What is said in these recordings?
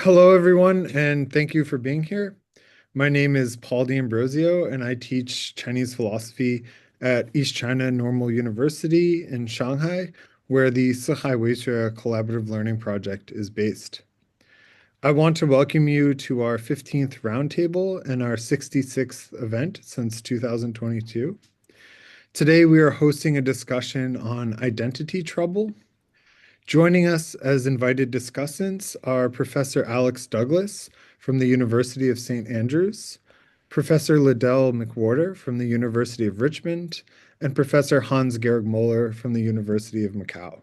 Hello, everyone, and thank you for being here. My name is Paul D'Ambrosio, and I teach Chinese philosophy at East China Normal University in Shanghai, where the四海为学collaborative learning project is based. I want to welcome you to our 15th roundtable and our 66th event since 2022. Today, we are hosting a discussion on identity trouble. Joining us as invited discussants are Professor Alex Douglas from the University of St. Andrews, Professor Ladelle McWhorter from the University of Richmond, and Professor Hans-Georg Moeller from the University of Macau.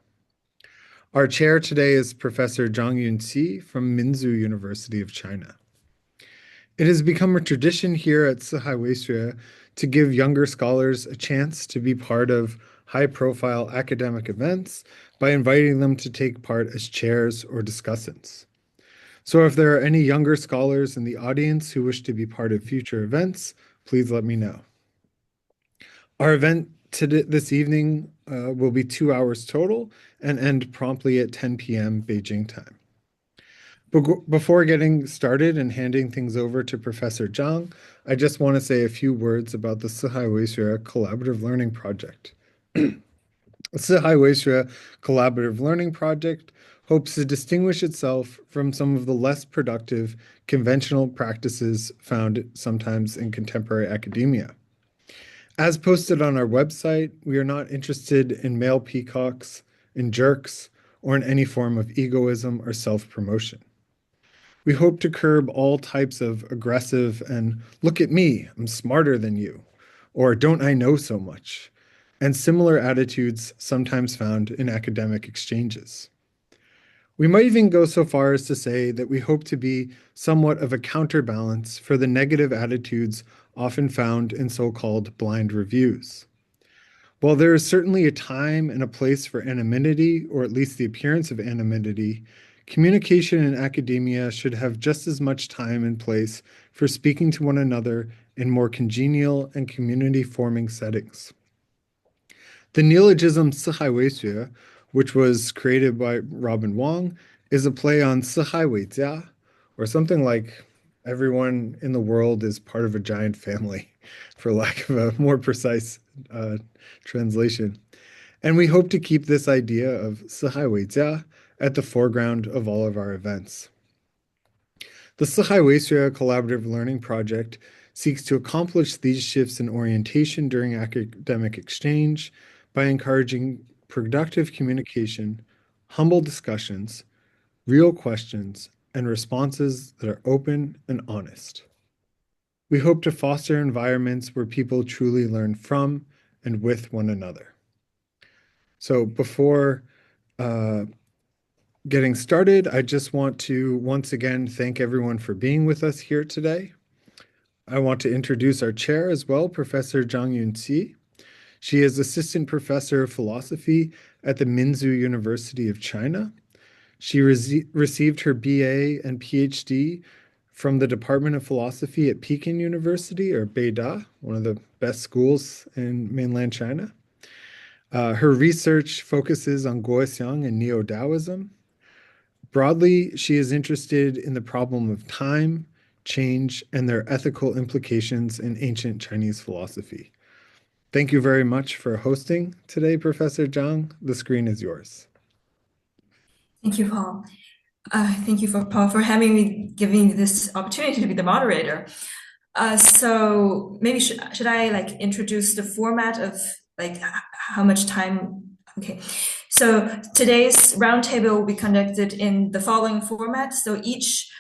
Our chair today is Professor Zhang Yunqi from Minzu University of China. It has become a tradition here at 四海为学to give younger scholars a chance to be part of high-profile academic events by inviting them to take part as chairs or discussants. So if there are any younger scholars in the audience who wish to be part of future events, please let me know. Our event this evening will be 2 hours total and end promptly at 10 p.m. Beijing time. Before getting started and handing things over to Professor Zhang, I just want to say a few words about the 四海为学 collaborative learning project. The 四海为学collaborative learning project hopes to distinguish itself from some of the less productive conventional practices found sometimes in contemporary academia. As posted on our website, we are not interested in male peacocks, in jerks, or in any form of egoism or self-promotion. We hope to curb all types of aggressive and "look at me, I'm smarter than you," or "don't I know so much," and similar attitudes sometimes found in academic exchanges. We might even go so far as to say that we hope to be somewhat of a counterbalance for the negative attitudes often found in so-called blind reviews. While there is certainly a time and a place for anonymity, or at least the appearance of anonymity, communication in academia should have just as much time and place for speaking to one another in more congenial and community-forming settings. The neologism 四海为学, which was created by Robin Wong, is a play on 四海为家, or something like everyone in the world is part of a giant family, for lack of a more precise translation. And we hope to keep this idea of 四海为家at the foreground of all of our events. The 四海为学collaborative learning project seeks to accomplish these shifts in orientation during academic exchange by encouraging productive communication, humble discussions, real questions, and responses that are open and honest. We hope to foster environments where people truly learn from and with one another. So before getting started, I just want to once again thank everyone for being with us here today. I want to introduce our chair as well, Professor Zhang Yunqi. She is Assistant Professor of Philosophy at the Minzu University of China. She received her BA and PhD from the Department of Philosophy at Peking University, or Beida, one of the best schools in mainland China. Her research focuses on Guoxiang and Neo-Taoism. Broadly, she is interested in the problem of time, change, and their ethical implications in ancient Chinese philosophy. Thank you very much for hosting today, Professor Zhang. The screen is yours. Thank you, Paul. Thank you, Paul, for giving me this opportunity to be the moderator. So maybe should I introduce the format of how much time? Okay. So today's roundtable will be conducted in the following format. So each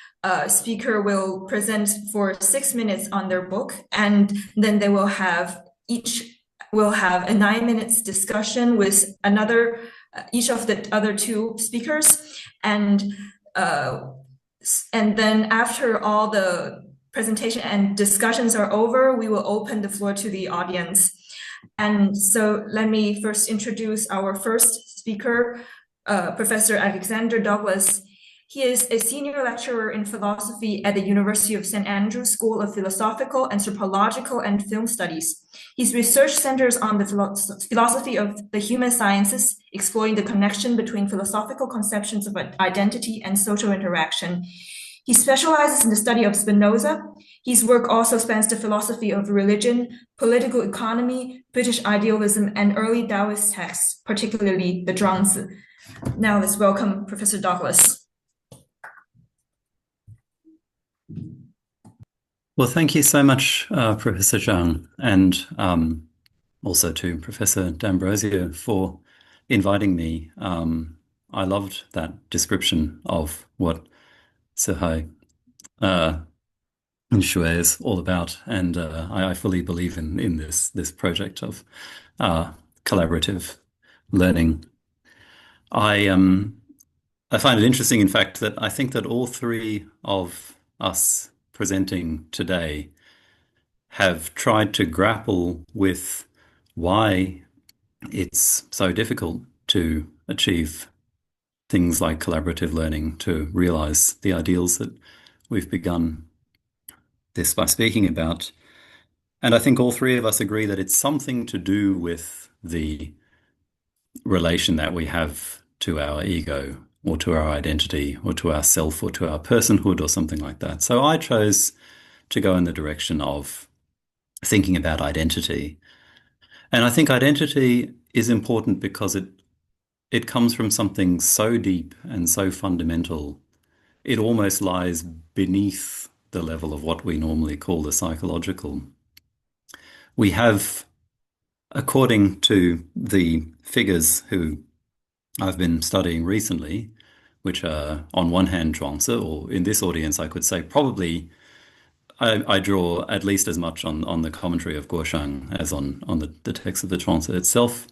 speaker will present for 6 minutes on their book, and then they will have a 9 minutes discussion with each of the other two speakers, and then after all the presentation and discussions are over, we will open the floor to the audience. And so let me first introduce our first speaker, Professor Alexander Douglas. He is a senior lecturer in philosophy at the University of St. Andrews School of Philosophical, Anthropological, and Film Studies. His research centers on the philosophy of the human sciences, exploring the connection between philosophical conceptions of identity and social interaction. He specializes in the study of Spinoza. His work also spans the philosophy of religion, political economy, British idealism, and early Taoist texts, particularly the Zhang. Now let's welcome Professor Douglas. Well, thank you so much, Professor Zhang, and also to Professor D'Ambrosio for inviting me. I loved that description of what Sihai Shui is all about, and I fully believe in this project of collaborative learning. I find it interesting, in fact, that I think that all three of us presenting today have tried to grapple with why it's so difficult to achieve things like collaborative learning, to realize the ideals that we've begun this by speaking about. And I think all three of us agree that it's something to do with the relation that we have to our ego or to our identity or to our self or to our personhood or something like that. So I chose to go in the direction of thinking about identity. And I think identity is important because it comes from something so deep and so fundamental. It almost lies beneath the level of what we normally call the psychological. We have, according to the figures who I've been studying recently, which are on one hand Zhuangzi, or in this audience I could say probably I draw at least as much on the commentary of Guoshang as on the text of the Zhuangzi itself.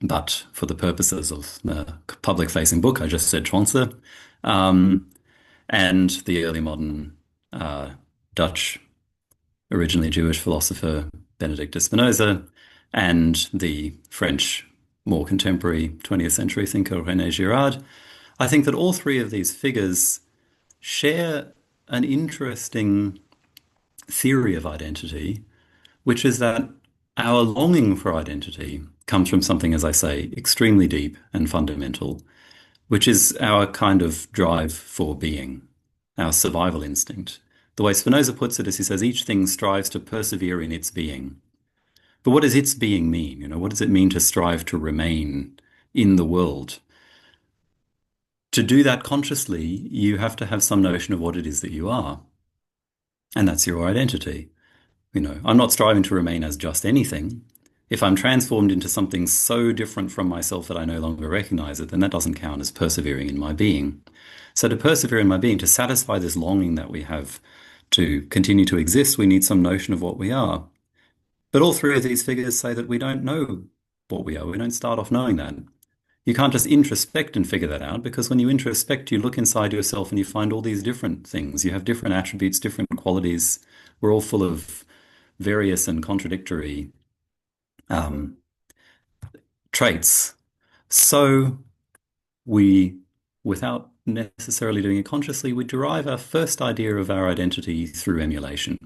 But for the purposes of the public-facing book, I just said Zhuangzi. And the early modern Dutch, originally Jewish philosopher Benedict de Spinoza, and the French, more contemporary 20th century thinker René Girard. I think that all three of these figures share an interesting theory of identity, which is that our longing for identity comes from something, as I say, extremely deep and fundamental, which is our kind of drive for being, our survival instinct. The way Spinoza puts it is he says each thing strives to persevere in its being. But what does its being mean? You know, what does it mean to strive to remain in the world? To do that consciously, you have to have some notion of what it is that you are. And that's your identity. You know, I'm not striving to remain as just anything. If I'm transformed into something so different from myself that I no longer recognize it, then that doesn't count as persevering in my being. So to persevere in my being, to satisfy this longing that we have to continue to exist, we need some notion of what we are. But all three of these figures say that we don't know what we are. We don't start off knowing that. You can't just introspect and figure that out, because when you introspect, you look inside yourself and you find all these different things. You have different attributes, different qualities. We're all full of various and contradictory traits. So we, without necessarily doing it consciously, we derive our first idea of our identity through emulation.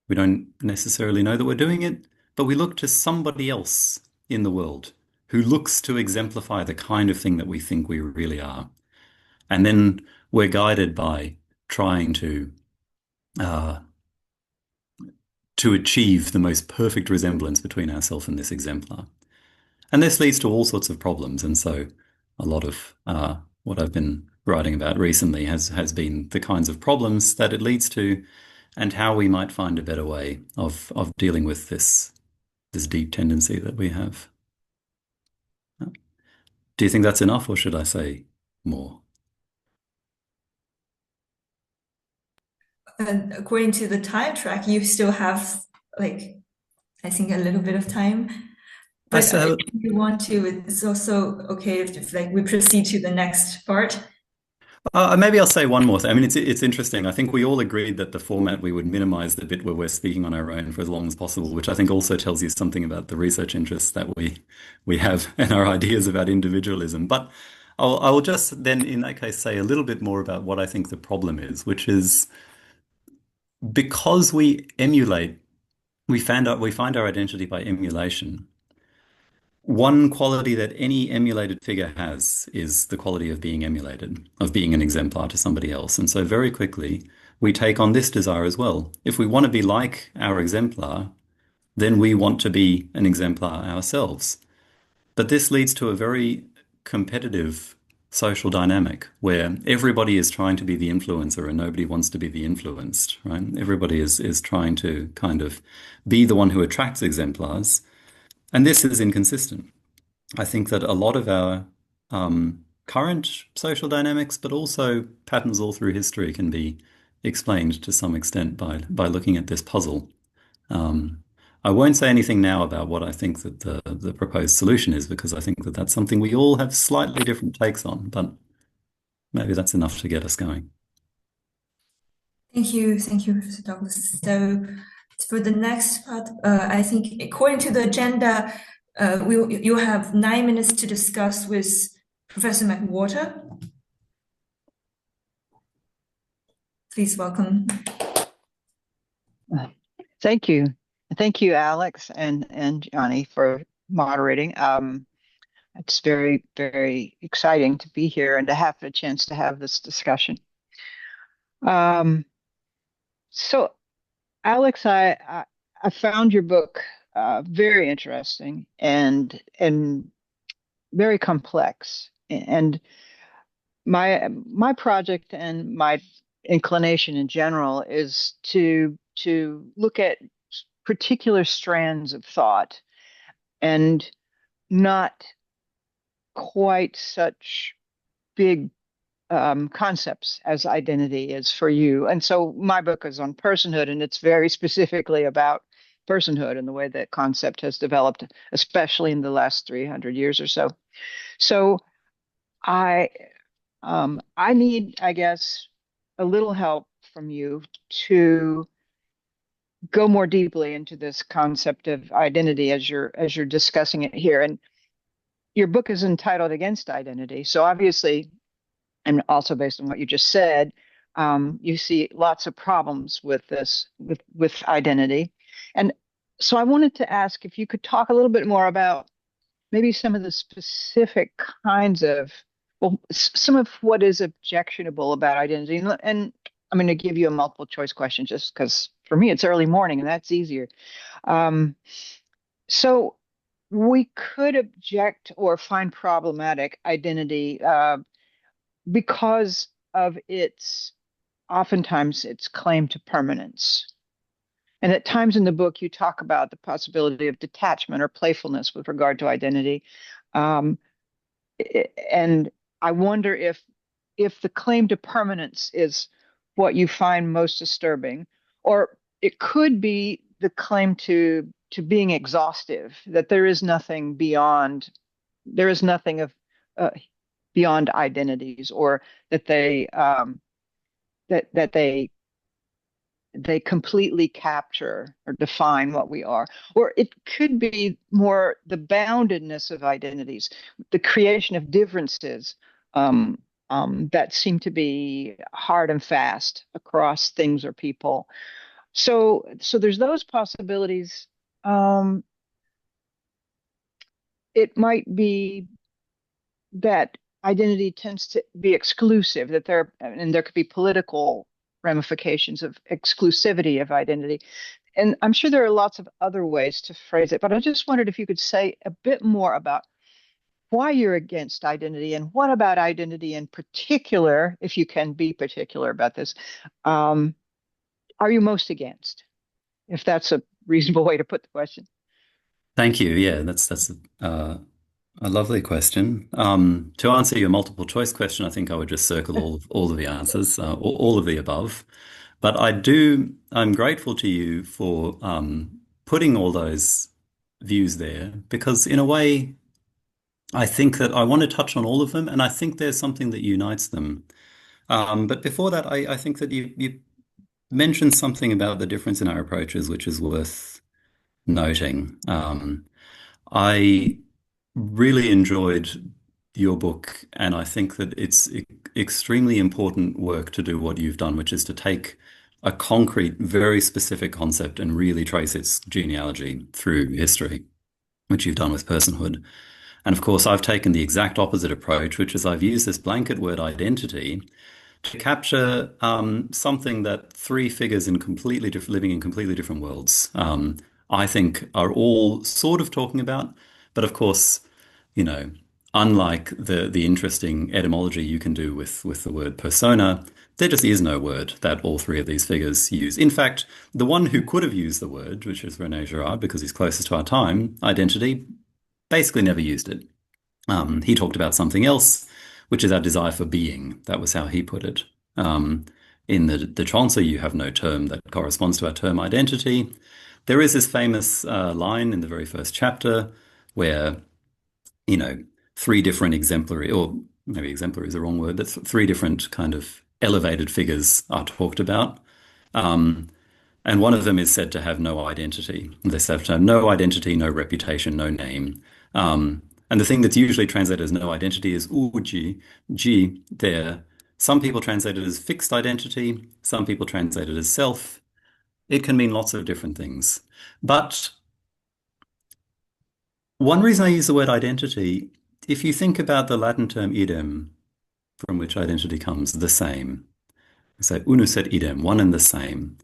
We don't necessarily know that we're doing it, but we look to somebody else in the world who looks to exemplify the kind of thing that we think we really are. And then we're guided by trying to achieve the most perfect resemblance between ourselves and this exemplar. And this leads to all sorts of problems. And so a lot of what I've been writing about recently has been the kinds of problems that it leads to and how we might find a better way of dealing with this deep tendency that we have. Do you think that's enough, or should I say more? And according to the time track, you still have like, I think a little bit of time. But if you want to, it's also okay if like we proceed to the next part. Maybe I'll say one more thing. I mean, it's interesting. I think we all agreed that the format, we would minimize the bit where we're speaking on our own for as long as possible, which I think also tells you something about the research interests that we have and our ideas about individualism. But I will just then, in that case, say a little bit more about what I think the problem is, which is because we emulate, we find our identity by emulation. one quality that any emulated figure has is the quality of being emulated, of being an exemplar to somebody else. And so very quickly, we take on this desire as well. If we want to be like our exemplar, then we want to be an exemplar ourselves. But this leads to a very competitive social dynamic where everybody is trying to be the influencer and nobody wants to be the influenced, right? Everybody is trying to kind of be the one who attracts exemplars. And this is inconsistent. I think that a lot of our current social dynamics, but also patterns all through history, can be explained to some extent by looking at this puzzle. I won't say anything now about what I think that the proposed solution is, because I think that that's something we all have slightly different takes on, but maybe that's enough to get us going. Thank you, Professor Douglas. So for the next part, I think according to the agenda, you have 9 minutes to discuss with Professor McWhorter. Please welcome. Thank you. Thank you, Alex and Jonnie, for moderating. It's very, very exciting to be here and to have the chance to have this discussion. So, Alex, I found your book very interesting and very complex. And my project and my inclination in general is to look at particular strands of thought and not quite such big concepts as identity is for you. And so my book is on personhood, and it's very specifically about personhood and the way that concept has developed, especially in the last 300 years or so. So I need, I guess, a little help from you to go more deeply into this concept of identity as you're discussing it here. And your book is entitled Against Identity. So obviously, and also based on what you just said, you see lots of problems with this, with identity. And so I wanted to ask if you could talk a little bit more about maybe some of the specific kinds of, well, some of what is objectionable about identity. And I'm going to give you a multiple choice question just because for me it's early morning and that's easier. So we could object or find problematic identity because of oftentimes its claim to permanence. And at times in the book, you talk about the possibility of detachment or playfulness with regard to identity. And I wonder if the claim to permanence is what you find most disturbing, or it could be the claim to being exhaustive, that there is nothing beyond identities, or that they completely capture or define what we are. Or it could be more the boundedness of identities, the creation of differences that seem to be hard and fast across things or people. So there's those possibilities. It might be that identity tends to be exclusive, that there could be political ramifications of exclusivity of identity. And I'm sure there are lots of other ways to phrase it, but I just wondered if you could say a bit more about why you're against identity, and what about identity in particular, if you can be particular about this, are you most against, if that's a reasonable way to put the question. Thank you. Yeah, that's a lovely question. To answer your multiple choice question, I think I would just circle all of the answers, all of the above. But I'm grateful to you for putting all those views there, because in a way, I think that I want to touch on all of them, and I think there's something that unites them. But before that, I think that you mentioned something about the difference in our approaches, which is worth noting. I really enjoyed your book, and I think that it's extremely important work to do what you've done, which is to take a concrete, very specific concept and really trace its genealogy through history. which you've done with personhood. And of course, I've taken the exact opposite approach, which is I've used this blanket word identity to capture something that three figures in living in completely different worlds, I think are all sort of talking about. But of course, you know, unlike the interesting etymology you can do with the word persona, there just is no word that all three of these figures use. In fact, the one who could have used the word, which is René Girard, because he's closest to our time, identity, basically never used it. He talked about something else, which is our desire for being. That was how he put it. In the Zhuangzi, you have no term that corresponds to our term identity. There is this famous line in the very first chapter where, you know, three different exemplary, or maybe exemplary is the wrong word, but three different kind of elevated figures are talked about. And one of them is said to have no identity. They said to have no identity, no reputation, no name. And the thing that's usually translated as no identity is uji, ji, there. Some people translate it as fixed identity. Some people translate it as self. It can mean lots of different things. But one reason I use the word identity, if you think about the Latin term idem, from which identity comes, the same. So unus et idem, one and the same.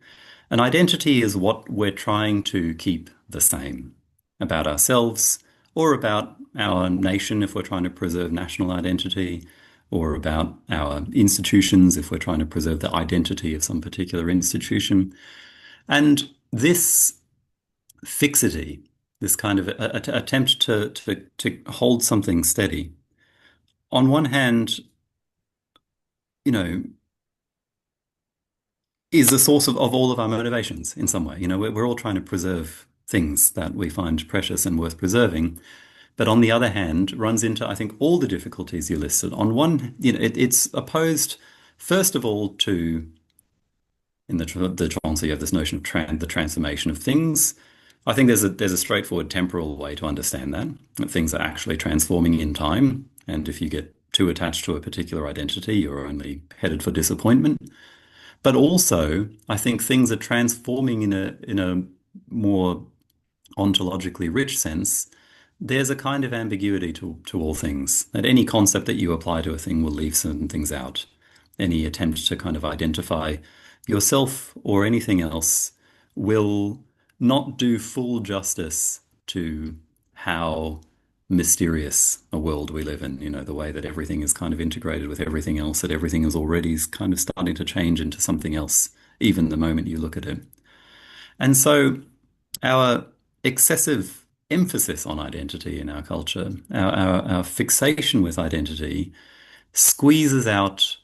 An identity is what we're trying to keep the same about ourselves, or about our nation if we're trying to preserve national identity, or about our institutions if we're trying to preserve the identity of some particular institution. And this fixity, this kind of attempt to hold something steady, on one hand, you know, is the source of all of our motivations in some way. You know, we're all trying to preserve things that we find precious and worth preserving. But on the other hand, runs into, I think, all the difficulties you listed. On one, you know, it's opposed, first of all, to, in the Zhuangzi, you have this notion of the transformation of things. I think there's a straightforward temporal way to understand that things are actually transforming in time. And if you get too attached to a particular identity, you're only headed for disappointment. But also, I think things are transforming in a more ontologically rich sense. There's a kind of ambiguity to all things, that any concept that you apply to a thing will leave certain things out. Any attempt to kind of identify yourself or anything else will not do full justice to how mysterious a world we live in, you know, the way that everything is kind of integrated with everything else, that everything is already kind of starting to change into something else, even the moment you look at it. And so our excessive emphasis on identity in our culture, our fixation with identity, squeezes out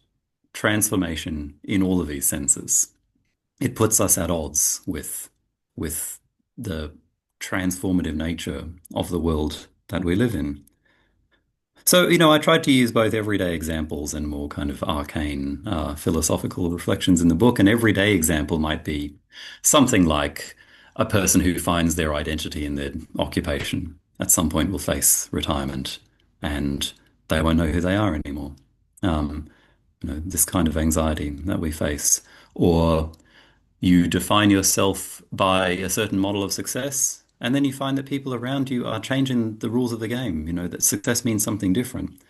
transformation in all of these senses. It puts us at odds with the transformative nature of the world that we live in. So, you know, I tried to use both everyday examples and more kind of arcane philosophical reflections in the book. An everyday example might be something like a person who finds their identity in their occupation at some point will face retirement and they won't know who they are anymore. You know, this kind of anxiety that we face. Or you define yourself by a certain model of success, and then you find that people around you are changing the rules of the game, you know, that success means something different.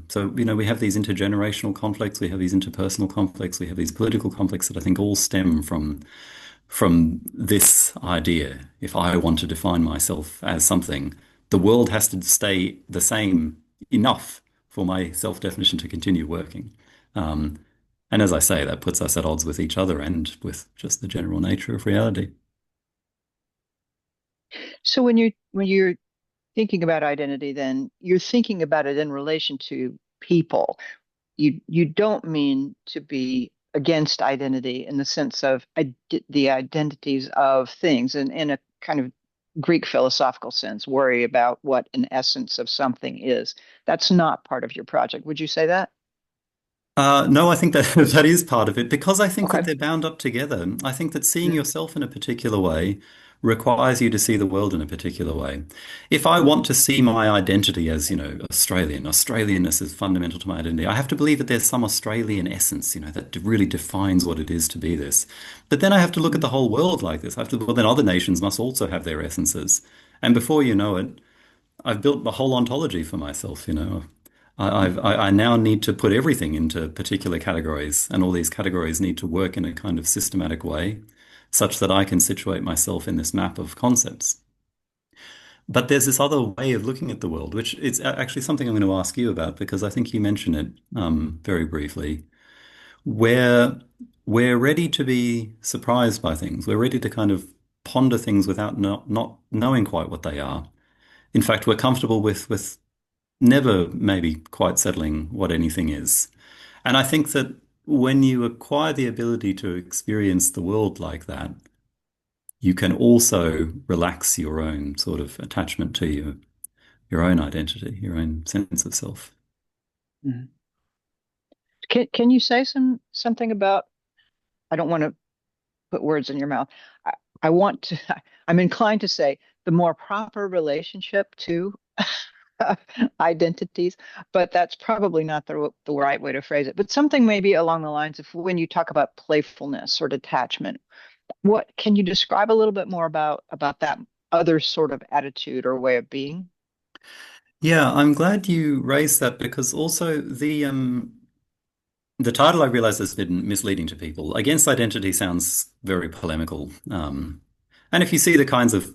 So, you know, we have these intergenerational conflicts, we have these interpersonal conflicts, we have these political conflicts that I think all stem from this idea. If I want to define myself as something, the world has to stay the same enough for my self-definition to continue working. And as I say, that puts us at odds with each other and with just the general nature of reality. So when you're thinking about identity, then you're thinking about it in relation to people. You don't mean to be against identity in the sense of the identities of things, and in a kind of Greek philosophical sense, worry about what an essence of something is. That's not part of your project. Would you say that? No, I think that that is part of it because I think Okay. that they're bound up together. I think that seeing yourself in a particular way requires you to see the world in a particular way. If I want to see my identity as, you know, Australianness is fundamental to my identity. I have to believe that there's some Australian essence, you know, that really defines what it is to be this. But then I have to look at the whole world like this. I have to, well, then other nations must also have their essences. And before you know it, I've built a whole ontology for myself, you know. I now need to put everything into particular categories, and all these categories need to work in a kind of systematic way, such that I can situate myself in this map of concepts. But there's this other way of looking at the world, which is actually something I'm going to ask you about, because I think you mentioned it very briefly, where we're ready to be surprised by things. We're ready to kind of ponder things without not knowing quite what they are. In fact, we're comfortable with never maybe quite settling what anything is. And I think that when you acquire the ability to experience the world like that, you can also relax your own sort of attachment to your own identity, your own sense of self. Mhm. Can you say something about, I don't want to put words in your mouth. I want to, I'm inclined to say the more proper relationship to identities, but that's probably not the right way to phrase it. But something maybe along the lines of when you talk about playfulness or detachment, what can you describe a little bit more about that other sort of attitude or way of being? Yeah, I'm glad you raised that, because also the title, I realize, has been misleading to people. Against identity sounds very polemical. And if you see the kinds of,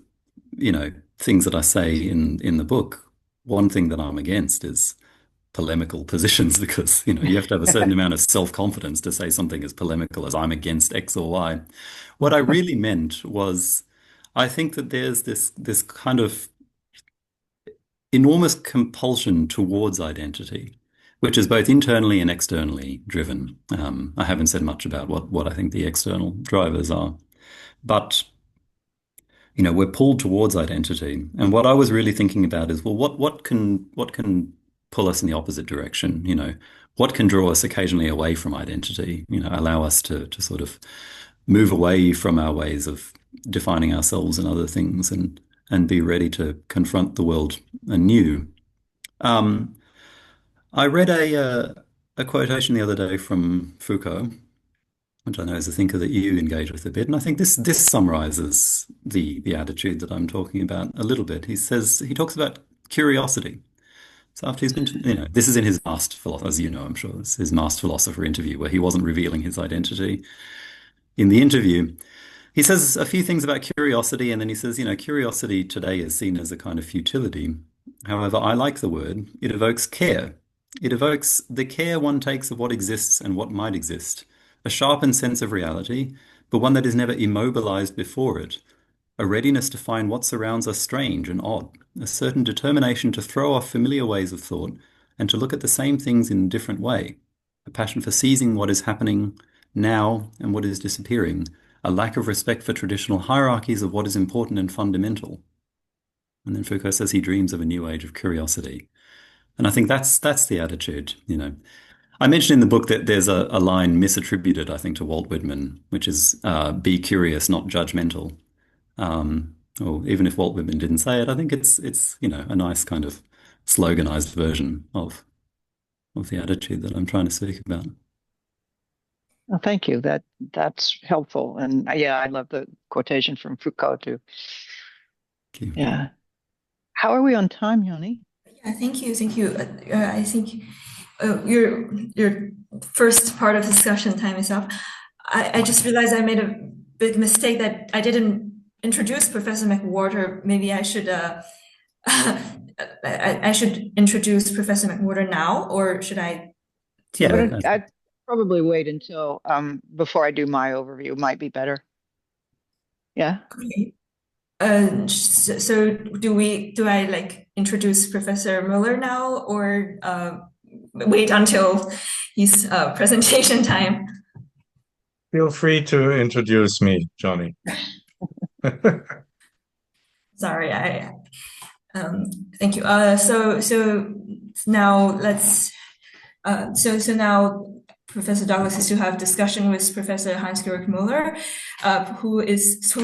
you know, things that I say in the book, one thing that I'm against is polemical positions, because, you know, you have to have a certain amount of self-confidence to say something as polemical as I'm against X or Y. What I really meant was, I think that there's this kind of enormous compulsion towards identity, which is both internally and externally driven. I haven't said much about what I think the external drivers are, but you know, we're pulled towards identity. And what I was really thinking about is, well, what can pull us in the opposite direction? You know, what can draw us occasionally away from identity? You know, allow us to sort of move away from our ways of defining ourselves and other things, and be ready to confront the world anew. Um, I read a quotation the other day from Foucault, which I know is a thinker that you engage with a bit, and I think this summarizes the attitude that I'm talking about a little bit. He talks about curiosity. So after he's been, you know, this is in his Master Philosopher, as you know, I'm sure, it's his Master Philosopher interview, where he wasn't revealing his identity. In the interview, he says a few things about curiosity, and then he says, you know, curiosity today is seen as a kind of futility. However, I like the word. It evokes care. It evokes the care one takes of what exists and what might exist, a sharpened sense of reality, but one that is never immobilized before it, a readiness to find what surrounds us strange and odd, a certain determination to throw off familiar ways of thought and to look at the same things in a different way, a passion for seizing what is happening now and what is disappearing, a lack of respect for traditional hierarchies of what is important and fundamental. And then Foucault says he dreams of a new age of curiosity. And I think that's the attitude, you know. I mentioned in the book that there's a line misattributed, I think, to Walt Whitman, which is be curious, not judgmental. Or even if Walt Whitman didn't say it, I think it's you know, a nice kind of sloganized version of the attitude that I'm trying to speak about. Well, thank you. That's helpful. And yeah, I love the quotation from Foucault too. Thank you. Yeah. How are we on time, Jonnie? Yeah, thank you. I think your first part of the discussion time is up. I just realized I made a big mistake that I didn't introduce Professor McWhorter. Maybe I should I should introduce Professor McWhorter now, or should I? Yeah, I'd probably wait until before I do my overview. Might be better. Yeah. Okay. So do I like introduce Professor Moeller now, or wait until his presentation time? Feel free to introduce me, Jonnie. Sorry, thank you. So now let's so now Professor Douglas is to have discussion with Professor Hans-Georg Moeller, who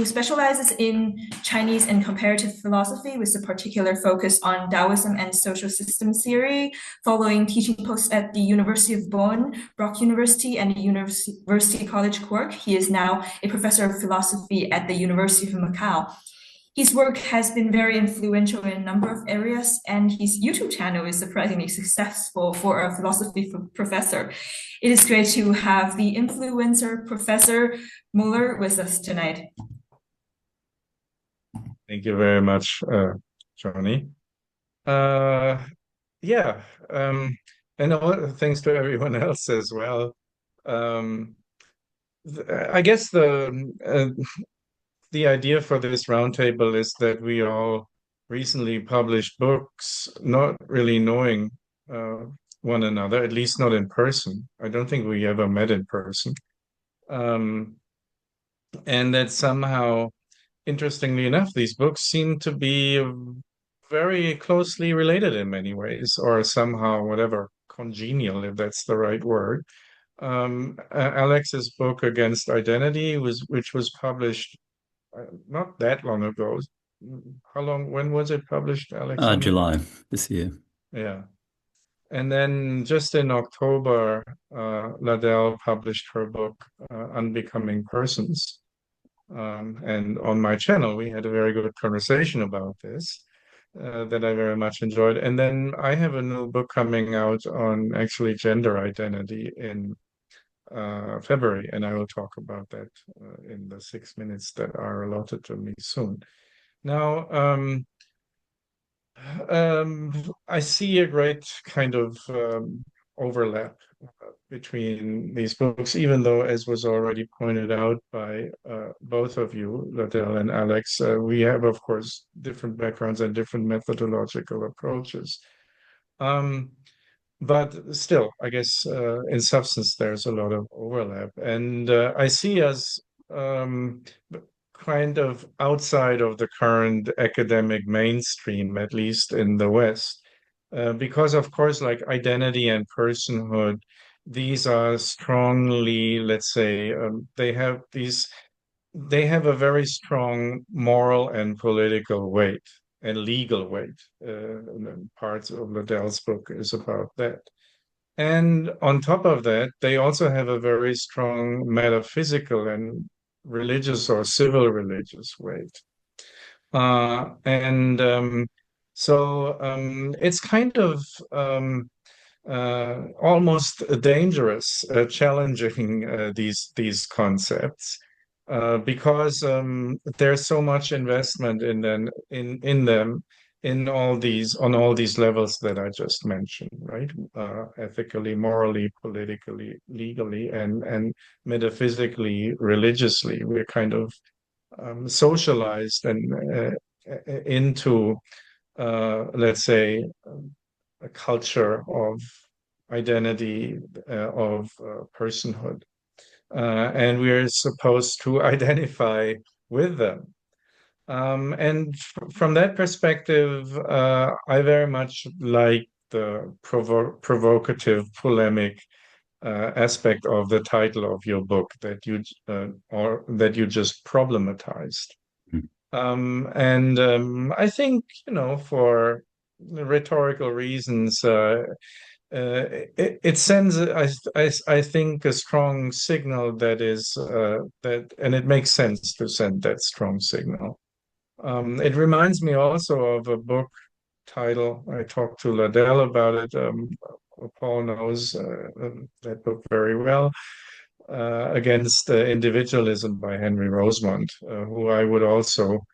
specializes in Chinese and comparative philosophy with a particular focus on Taoism and social system theory. Following teaching posts at the University of Bonn, Brock University, and the University College Cork, he is now a professor of philosophy at the University of Macau. His work has been very influential in a number of areas, and his YouTube channel is surprisingly successful for a philosophy professor. It is great to have the influencer Professor Moeller with us tonight. Thank you very much, Jonnie. Yeah, and thanks to everyone else as well. I guess the idea for this roundtable is that we all recently published books, not really knowing one another, at least not in person. I don't think we ever met in person. And that somehow, interestingly enough, these books seem to be very closely related in many ways, or somehow, whatever, congenial, if that's the right word. Alex's book Against Identity, which was published not that long ago. When was it published, Alex? July this year. Yeah. And then just in October, Ladelle published her book, Unbecoming Persons. And on my channel, we had a very good conversation about this that I very much enjoyed. And then I have a new book coming out on actually gender identity in February, and I will talk about that in the 6 minutes that are allotted to me soon. Now, I see a great kind of overlap between these books, even though, as was already pointed out by both of you, Ladelle and Alex, we have, of course, different backgrounds and different methodological approaches. But still, I guess in substance, there's a lot of overlap. And I see us kind of outside of the current academic mainstream, at least in the West, because, of course, like identity and personhood, these are strongly, let's say, they have a very strong moral and political weight and legal weight. Parts of Ladelle's book is about that. And on top of that, they also have a very strong metaphysical and religious or civil religious weight. So it's kind of almost dangerous, challenging these concepts. Because there's so much investment in them on all these levels that I just mentioned, right? Ethically, morally, politically, legally, and metaphysically, religiously. We're kind of socialized and into, let's say, a culture of identity, of personhood. And we're supposed to identify with them. And from that perspective, I very much like the provocative, polemic aspect of the title of your book that you just problematized. I think, for rhetorical reasons, it sends, I think, a strong signal that is and it makes sense to send that strong signal. It reminds me also of a book title. I talked to Ladelle about it. Paul knows that book very well. Against Individualism by Henry Rosemont, who I would also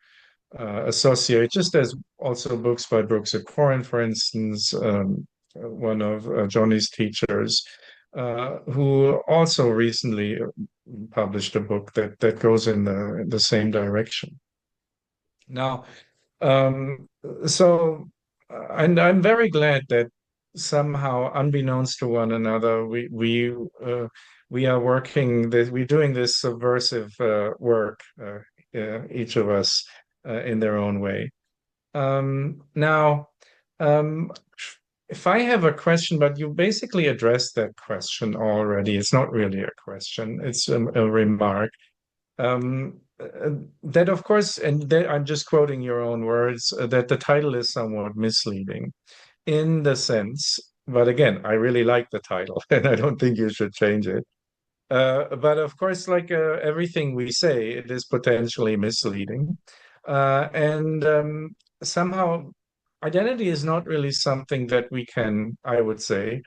associate, just as also books by Brooks of Corin, for instance, one of Jonnie's teachers, who also recently published a book that goes in the same direction. Now, and I'm very glad that somehow, unbeknownst to one another, we are we're doing this subversive work, each of us in their own way. Now, if I have a question, but you basically addressed that question already. It's not really a question, it's a remark. That, of course, and I'm just quoting your own words, that the title is somewhat misleading in the sense, but again, I really like the title and I don't think you should change it. But of course, like everything we say, it is potentially misleading. And somehow identity is not really something that we can, I would say,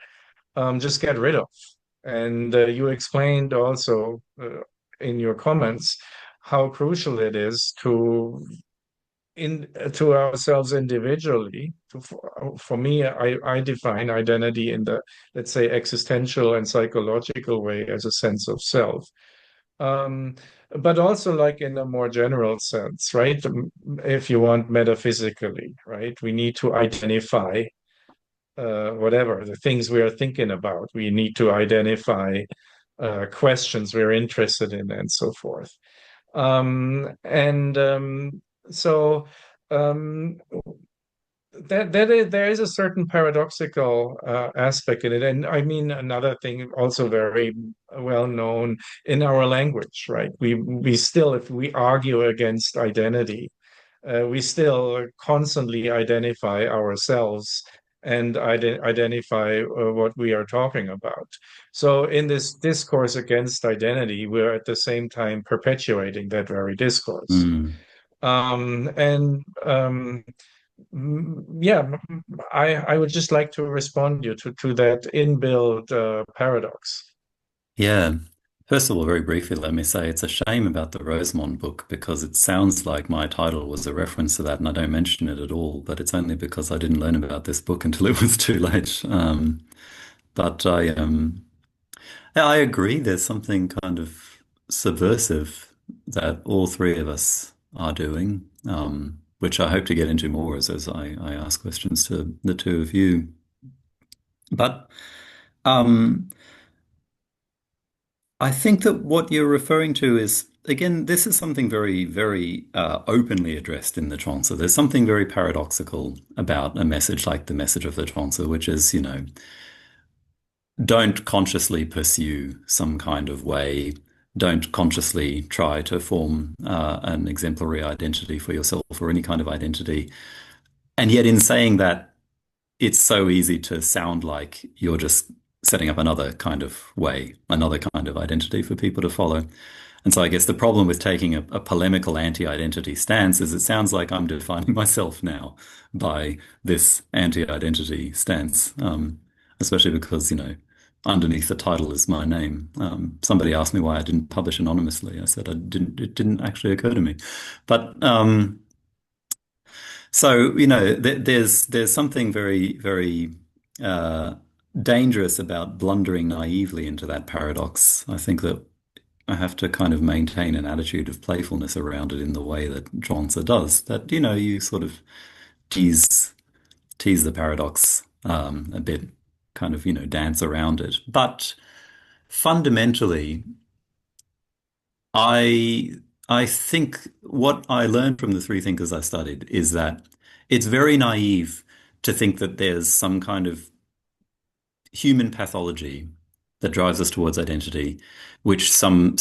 just get rid of. And you explained also in your comments how crucial it is to ourselves individually. For me, I define identity in the, let's say, existential and psychological way as a sense of self. Um, but also like in a more general sense, right? If you want metaphysically, right? We need to identify whatever the things we are thinking about. We need to identify questions we're interested in and so forth. And so um, there is a certain paradoxical aspect in it. And I mean, another thing also very well known in our language, right? We still, if we argue against identity, we still constantly identify ourselves and identify what we are talking about. So in this discourse against identity, we're at the same time perpetuating that very discourse. Mm. And yeah, I would just like to respond you to that inbuilt paradox. Yeah. First of all, very briefly, let me say it's a shame about the Rosemont book because it sounds like my title was a reference to that, and I don't mention it at all. But it's only because I didn't learn about this book until it was too late. But yeah, I agree. There's something kind of subversive that all three of us are doing, which I hope to get into more as I ask questions to the two of you. But um, I think that what you're referring to is, again, this is something very, very openly addressed in the Chuang-Tzu. There's something very paradoxical about a message like the message of the Chuang-Tzu, which is, don't consciously pursue some kind of way. Don't consciously try to form an exemplary identity for yourself or any kind of identity. And yet, in saying that, it's so easy to sound like you're just setting up another kind of way, another kind of identity for people to follow. And so I guess the problem with taking a polemical anti-identity stance is it sounds like I'm defining myself now by this anti-identity stance, especially because, underneath the title is my name. Somebody asked me why I didn't publish anonymously. I said it didn't actually occur to me. But so, there's something very, very dangerous about blundering naively into that paradox. I think that I have to kind of maintain an attitude of playfulness around it in the way that Zhuangzi does. That, you sort of tease the paradox a bit, kind of, dance around it. But fundamentally, I think what I learned from the three thinkers I studied is that it's very naive to think that there's some kind of human pathology that drives us towards identity, which some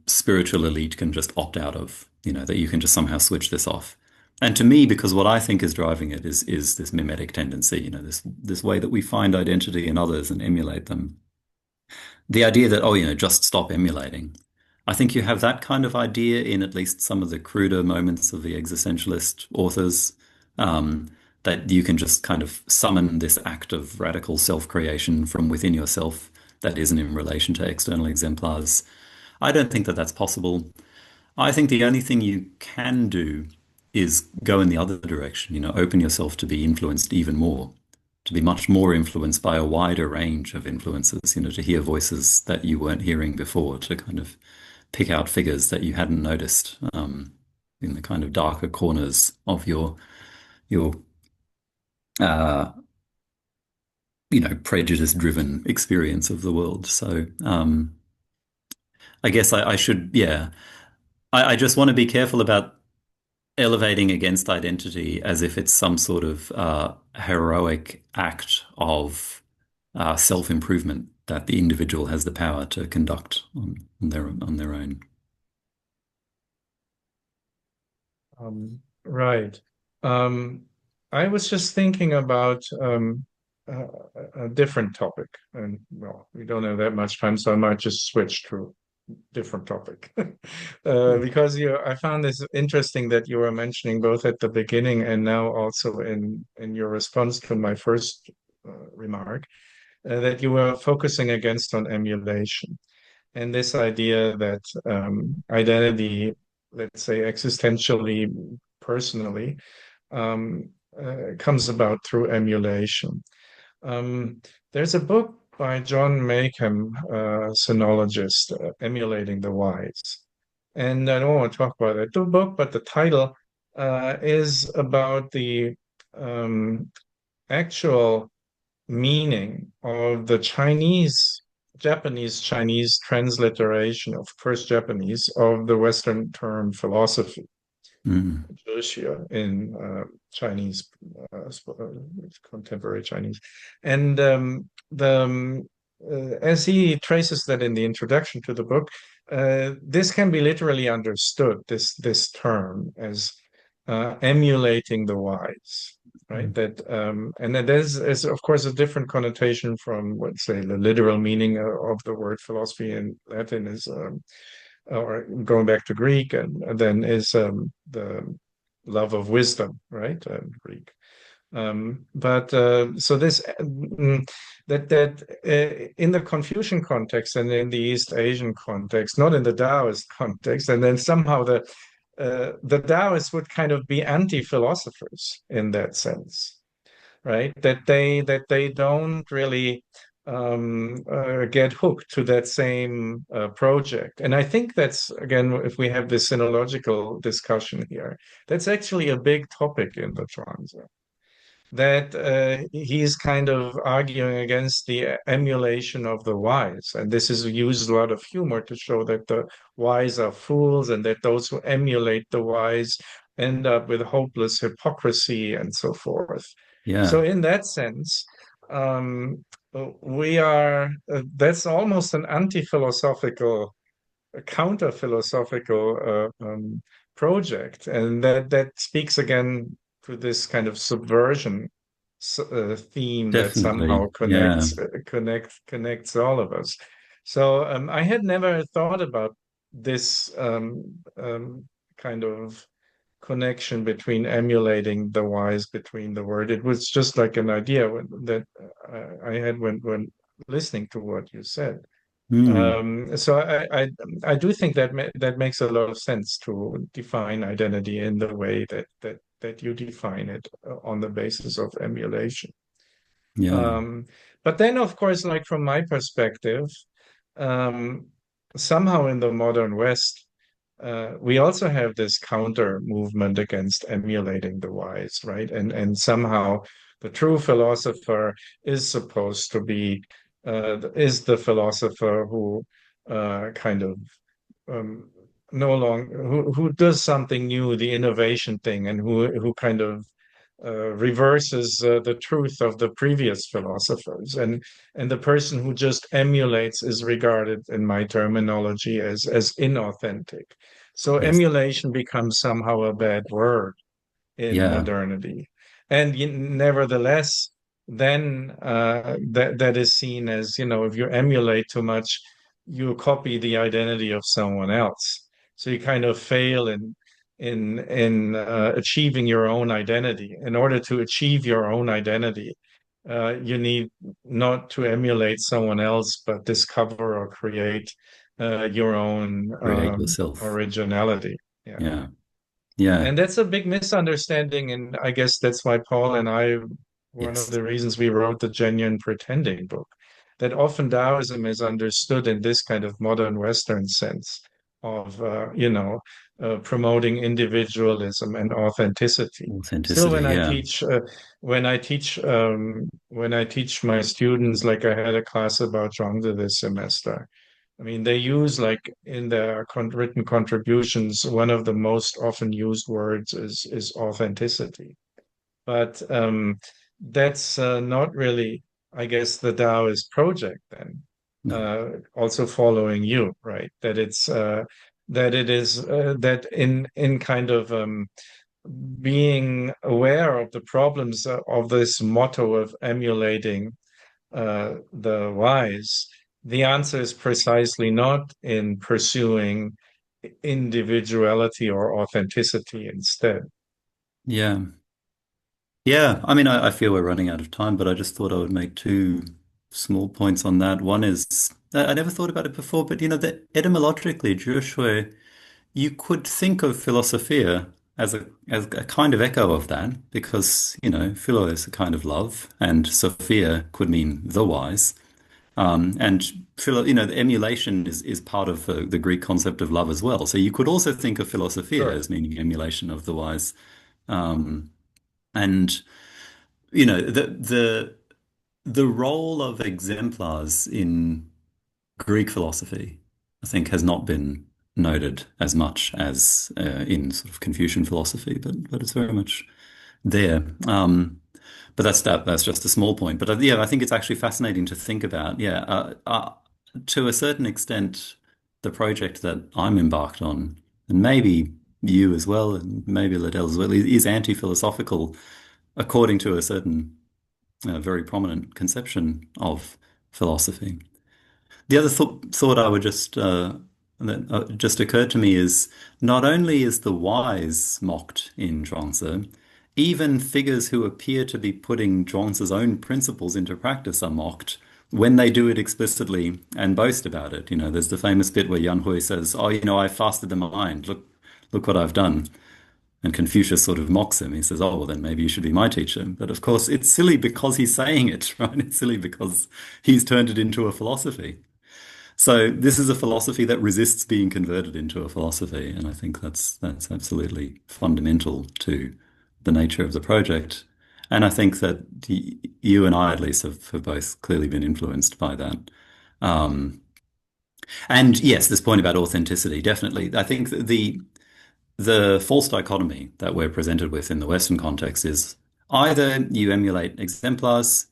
spiritual elite can just opt out of, that you can just somehow switch this off. And to me, because what I think is driving it is this mimetic tendency, this way that we find identity in others and emulate them. The idea that, just stop emulating. I think you have that kind of idea in at least some of the cruder moments of the existentialist authors, that you can just kind of summon this act of radical self-creation from within yourself that isn't in relation to external exemplars. I don't think that that's possible. I think the only thing you can do is go in the other direction, open yourself to be influenced even more, to be much more influenced by a wider range of influences, to hear voices that you weren't hearing before, to kind of pick out figures that you hadn't noticed in the kind of darker corners of your prejudice-driven experience of the world. So I guess I should, I just want to be careful about elevating against identity as if it's some sort of heroic act of self-improvement that the individual has the power to conduct on their own. Right. I was just thinking about a different topic, and well, we don't have that much time, so I might just switch to different topic. Because I found this interesting that you were mentioning both at the beginning and now also in your response to my first remark, that you were focusing against on emulation and this idea that identity, let's say existentially, personally, comes about through emulation. There's a book by John Maycomb, sinologist, Emulating the Wise. And I don't want to talk about the book, but the title is about the actual meaning of the Japanese transliteration of first Japanese of the Western term philosophy, in Chinese, contemporary Chinese. And as he traces that in the introduction to the book, this can be literally understood, this term, as emulating the wise, right? That and that is of course a different connotation from, let's say, the literal meaning of the word philosophy in Latin is, or going back to Greek, and then is the love of wisdom, right? Greek. So this that in the Confucian context and in the East Asian context, not in the Taoist context, and then somehow the Taoists would kind of be anti-philosophers in that sense, right? That they don't really get hooked to that same project. And I think that's, again, if we have this sinological discussion here, that's actually a big topic in the Zhuangzi, that he's kind of arguing against the emulation of the wise. And this is used a lot of humor to show that the wise are fools and that those who emulate the wise end up with hopeless hypocrisy and so forth. Yeah. So in that sense, we are, that's almost an anti-philosophical, counter-philosophical project. And that speaks again to this kind of subversion theme that somehow connects all of us. So I had never thought about this kind of connection between emulating the wise between the word. It was just like an idea that I had when listening to what you said. So I do think that makes a lot of sense to define identity in the way that you define it, on the basis of emulation. Yeah. But then, of course, like from my perspective, somehow in the modern West, we also have this counter movement against emulating the wise, right? And somehow the true philosopher is supposed to be is the philosopher who kind of no longer who does something new, the innovation thing, and who kind of reverses the truth of the previous philosophers, and the person who just emulates is regarded, in my terminology, as inauthentic. So Yes. emulation becomes somehow a bad word in modernity, and nevertheless, then that is seen as, if you emulate too much, you copy the identity of someone else. So you kind of fail in achieving your own identity. In order to achieve your own identity, you need not to emulate someone else, but discover or create your own yourself. originality. Yeah. Yeah. And that's a big misunderstanding. And I guess that's why Paul and I, one of the reasons we wrote the Genuine Pretending book, that often Taoism is understood in this kind of modern Western sense of, promoting individualism and authenticity. Still, when I teach my students, like I had a class about Zhang this semester, I mean, they use, like, in their written contributions, one of the most often used words is authenticity. But that's not really, I guess, the Taoist project then. Also following you, right? That it's that it is that in kind of being aware of the problems of this motto of emulating the wise, the answer is precisely not in pursuing individuality or authenticity instead. Yeah. Yeah. I mean, I feel we're running out of time, but I just thought I would make two small points on that. One is, I never thought about it before, but that etymologically, Jewish way, you could think of philosophia as a kind of echo of that, because, philo is a kind of love, and Sophia could mean the wise. And the emulation is part of the Greek concept of love as well. So you could also think of philosophia Sure. as meaning emulation of the wise. And the role of exemplars in Greek philosophy, I think, has not been noted as much as in sort of Confucian philosophy, but it's very much there. But that's just a small point. But yeah, I think it's actually fascinating to think about. Yeah, to a certain extent, the project that I'm embarked on, and maybe you as well, and maybe Ladelle as well, is anti-philosophical according to a certain very prominent conception of philosophy. The other thought I would that just occurred to me is, not only is the wise mocked in Zhuangzi, even figures who appear to be putting Zhuangzi's own principles into practice are mocked when they do it explicitly and boast about it. There's the famous bit where Yunqi says, "Oh, I fasted the mind. Look what I've done." And Confucius sort of mocks him. He says, "Oh, well, then maybe you should be my teacher." But of course, it's silly because he's saying it, right? It's silly because he's turned it into a philosophy. So this is a philosophy that resists being converted into a philosophy, and I think that's absolutely fundamental to the nature of the project. And I think that you and I, at least, have both clearly been influenced by that. And yes, this point about authenticity, definitely. I think that the false dichotomy that we're presented with in the Western context is either you emulate exemplars,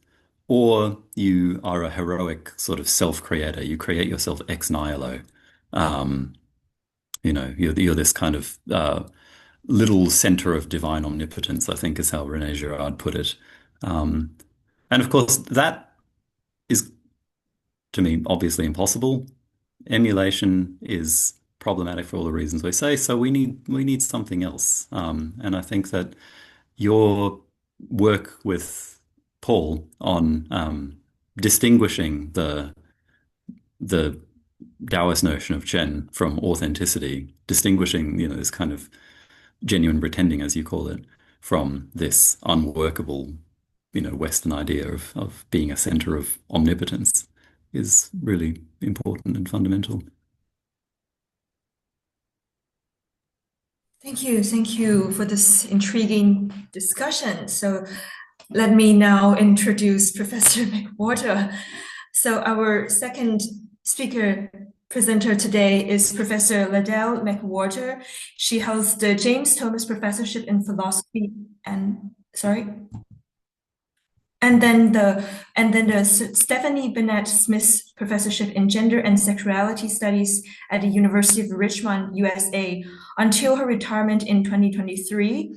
or you are a heroic sort of self-creator. You create yourself ex nihilo. You're this kind of little center of divine omnipotence, I think is how René Girard put it. And of course, that is, to me, obviously impossible. Emulation is problematic for all the reasons we say, so we need something else. And I think that your work with Paul on distinguishing the Taoist notion of Chen from authenticity, distinguishing this kind of genuine pretending, as you call it, from this unworkable Western idea of being a center of omnipotence, is really important and fundamental. Thank you for this intriguing discussion. So let me now introduce Professor McWhorter. So our second speaker presenter today is Professor Ladelle McWhorter. She holds the James Thomas Professorship in Philosophy and then the Stephanie Bennett Smith Professorship in Gender and Sexuality Studies at the University of Richmond, USA, until her retirement in 2023,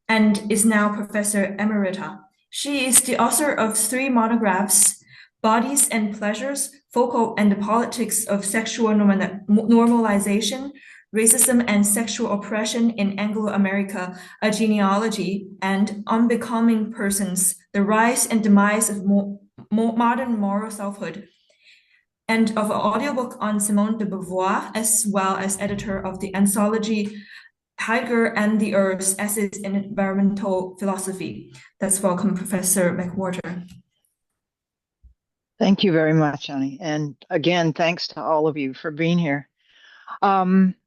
and is now Professor Emerita. She is the author of 3 monographs: Bodies and Pleasures, Foucault and the Politics of Sexual Normalization, Racism and Sexual Oppression in Anglo-America, A Genealogy, and Unbecoming Persons, The Rise and Demise of Modern Moral Selfhood, and of an audiobook on Simone de Beauvoir, as well as editor of the anthology Heidegger and the Earth, Essays in Environmental Philosophy. Let's welcome Professor McWhorter. Thank you very much, Jonnie. And again, thanks to all of you for being here.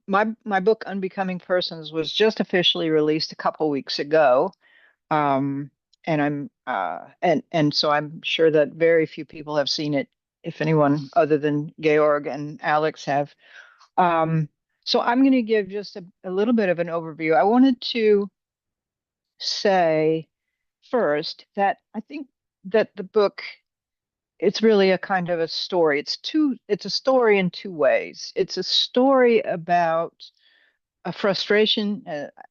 My book, Unbecoming Persons, was just officially released a couple weeks ago. And so I'm sure that very few people have seen it, if anyone other than Georg and Alex have. So I'm going to give just a little bit of an overview. I wanted to say first that I think that the book, it's really a kind of a story. It's a story in 2 ways. It's a story about a frustration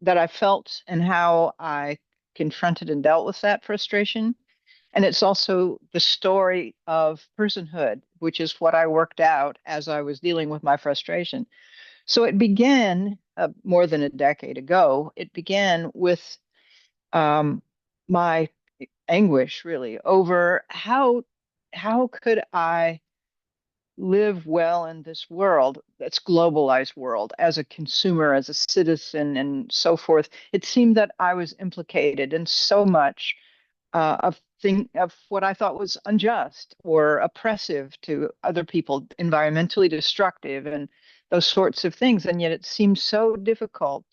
that I felt and how I confronted and dealt with that frustration. And it's also the story of personhood, which is what I worked out as I was dealing with my frustration. So it began more than a decade ago. It began with my anguish, really, over how could I live well in this world, that's globalized world, as a consumer, as a citizen, and so forth. It seemed that I was implicated in so much of what I thought was unjust or oppressive to other people, environmentally destructive, and those sorts of things. And yet it seemed so difficult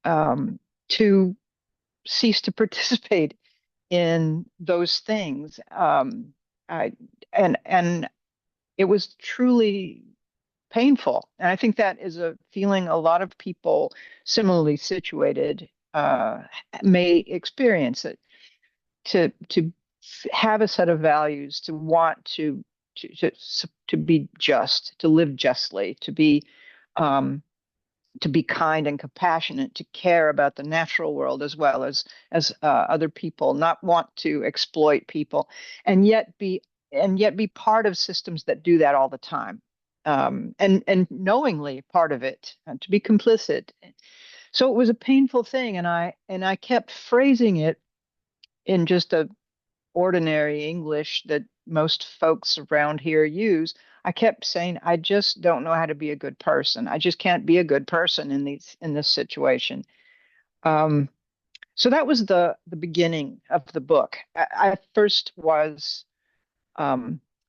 to cease to participate in those things. And it was truly painful. And I think that is a feeling a lot of people similarly situated may experience it. To have a set of values, to want to be just, to live justly, to be kind and compassionate, to care about the natural world as well as other people, not want to exploit people, and yet be part of systems that do that all the time, and knowingly part of it, to be complicit. So it was a painful thing, and I kept phrasing it in just a ordinary English that most folks around here use. I kept saying, I just don't know how to be a good person. I just can't be a good person in this situation. So that was the beginning of the book. I first was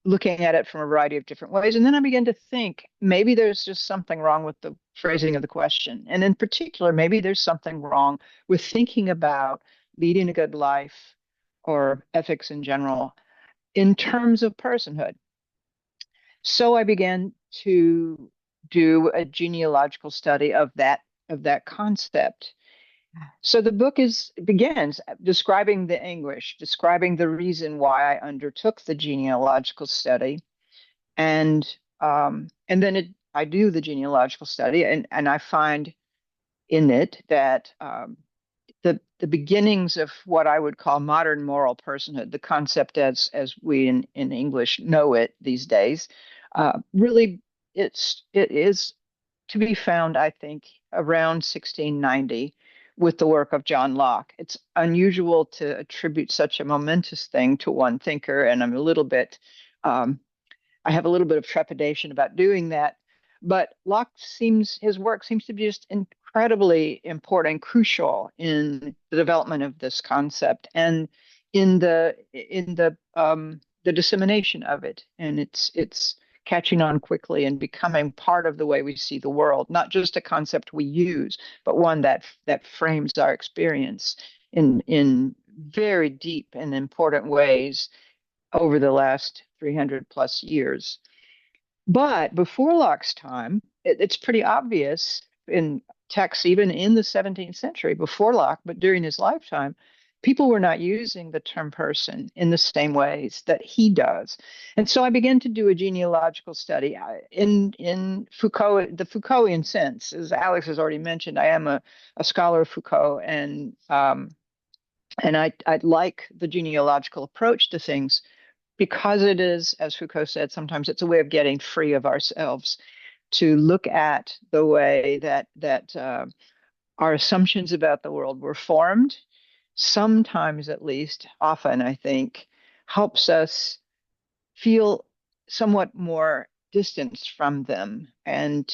looking at it from a variety of different ways, and then I began to think maybe there's just something wrong with the phrasing of the question, and in particular, maybe there's something wrong with thinking about leading a good life or ethics in general in terms of personhood. So I began to do a genealogical study of that concept. So the book begins describing the anguish, describing the reason why I undertook the genealogical study, and then I do the genealogical study, and I find in it that the beginnings of what I would call modern moral personhood, the concept as we in English know it these days, really it is to be found, I think, around 1690 with the work of John Locke. It's unusual to attribute such a momentous thing to one thinker, and I'm a little bit, I have a little bit of trepidation about doing that. But his work seems to be just incredibly important, crucial in the development of this concept and in the dissemination of it. And it's catching on quickly and becoming part of the way we see the world, not just a concept we use, but one that frames our experience in very deep and important ways over the last 300 plus years. But before Locke's time, it's pretty obvious in texts, even in the 17th century, before Locke, but during his lifetime, people were not using the term person in the same ways that he does. And so I began to do a genealogical study in Foucault, the Foucaultian sense. As Alex has already mentioned, I am a scholar of Foucault, and I like the genealogical approach to things, because it is, as Foucault said, sometimes it's a way of getting free of ourselves, to look at the way that our assumptions about the world were formed, sometimes at least, often I think, helps us feel somewhat more distanced from them, and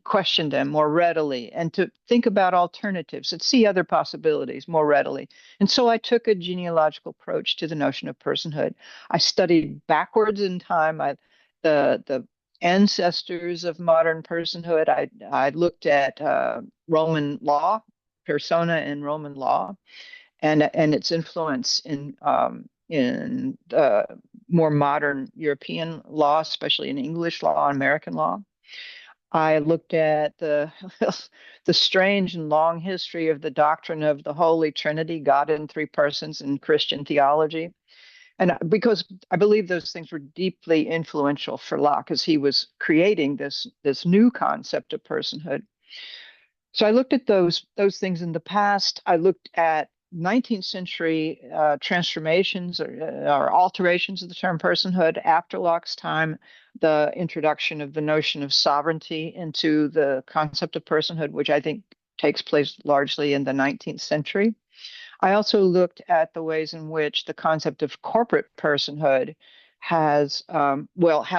question them more readily, and to think about alternatives and see other possibilities more readily. And so I took a genealogical approach to the notion of personhood. I studied backwards in time, the ancestors of modern personhood. I looked at Roman law, persona in Roman law, and its influence in more modern European law, especially in English law and American law. I looked at the strange and long history of the doctrine of the Holy Trinity, God in three persons, in Christian theology. And because I believe those things were deeply influential for Locke as he was creating this new concept of personhood. So I looked at those things in the past. I looked at 19th century transformations or alterations of the term personhood after Locke's time, the introduction of the notion of sovereignty into the concept of personhood, which I think takes place largely in the 19th century. I also looked at the ways in which the concept of corporate personhood has, how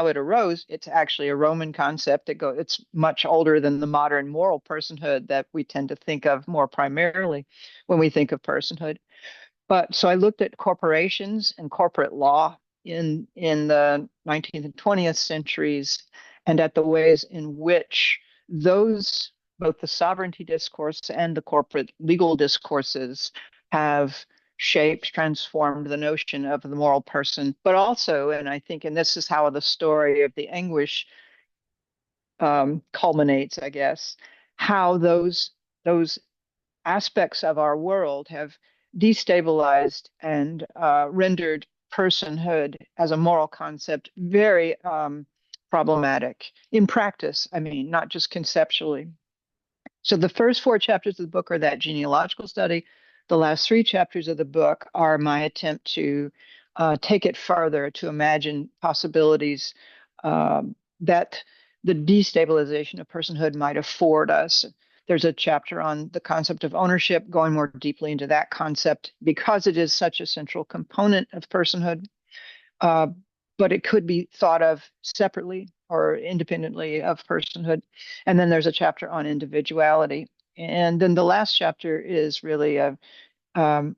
it arose. It's actually a Roman concept. It's much older than the modern moral personhood that we tend to think of more primarily when we think of personhood. But so I looked at corporations and corporate law in the 19th and 20th centuries, and at the ways in which those, both the sovereignty discourse and the corporate legal discourses, have shaped, transformed the notion of the moral person, but also, and I think, and this is how the story of the anguish culminates, I guess, how those aspects of our world have destabilized and rendered personhood as a moral concept very problematic in practice. I mean, not just conceptually. So the first 4 chapters of the book are that genealogical study. The last 3 chapters of the book are my attempt to take it further, to imagine possibilities that the destabilization of personhood might afford us. There's a chapter on the concept of ownership, going more deeply into that concept because it is such a central component of personhood. But it could be thought of separately or independently of personhood. And then there's a chapter on individuality. And then the last chapter is really it's an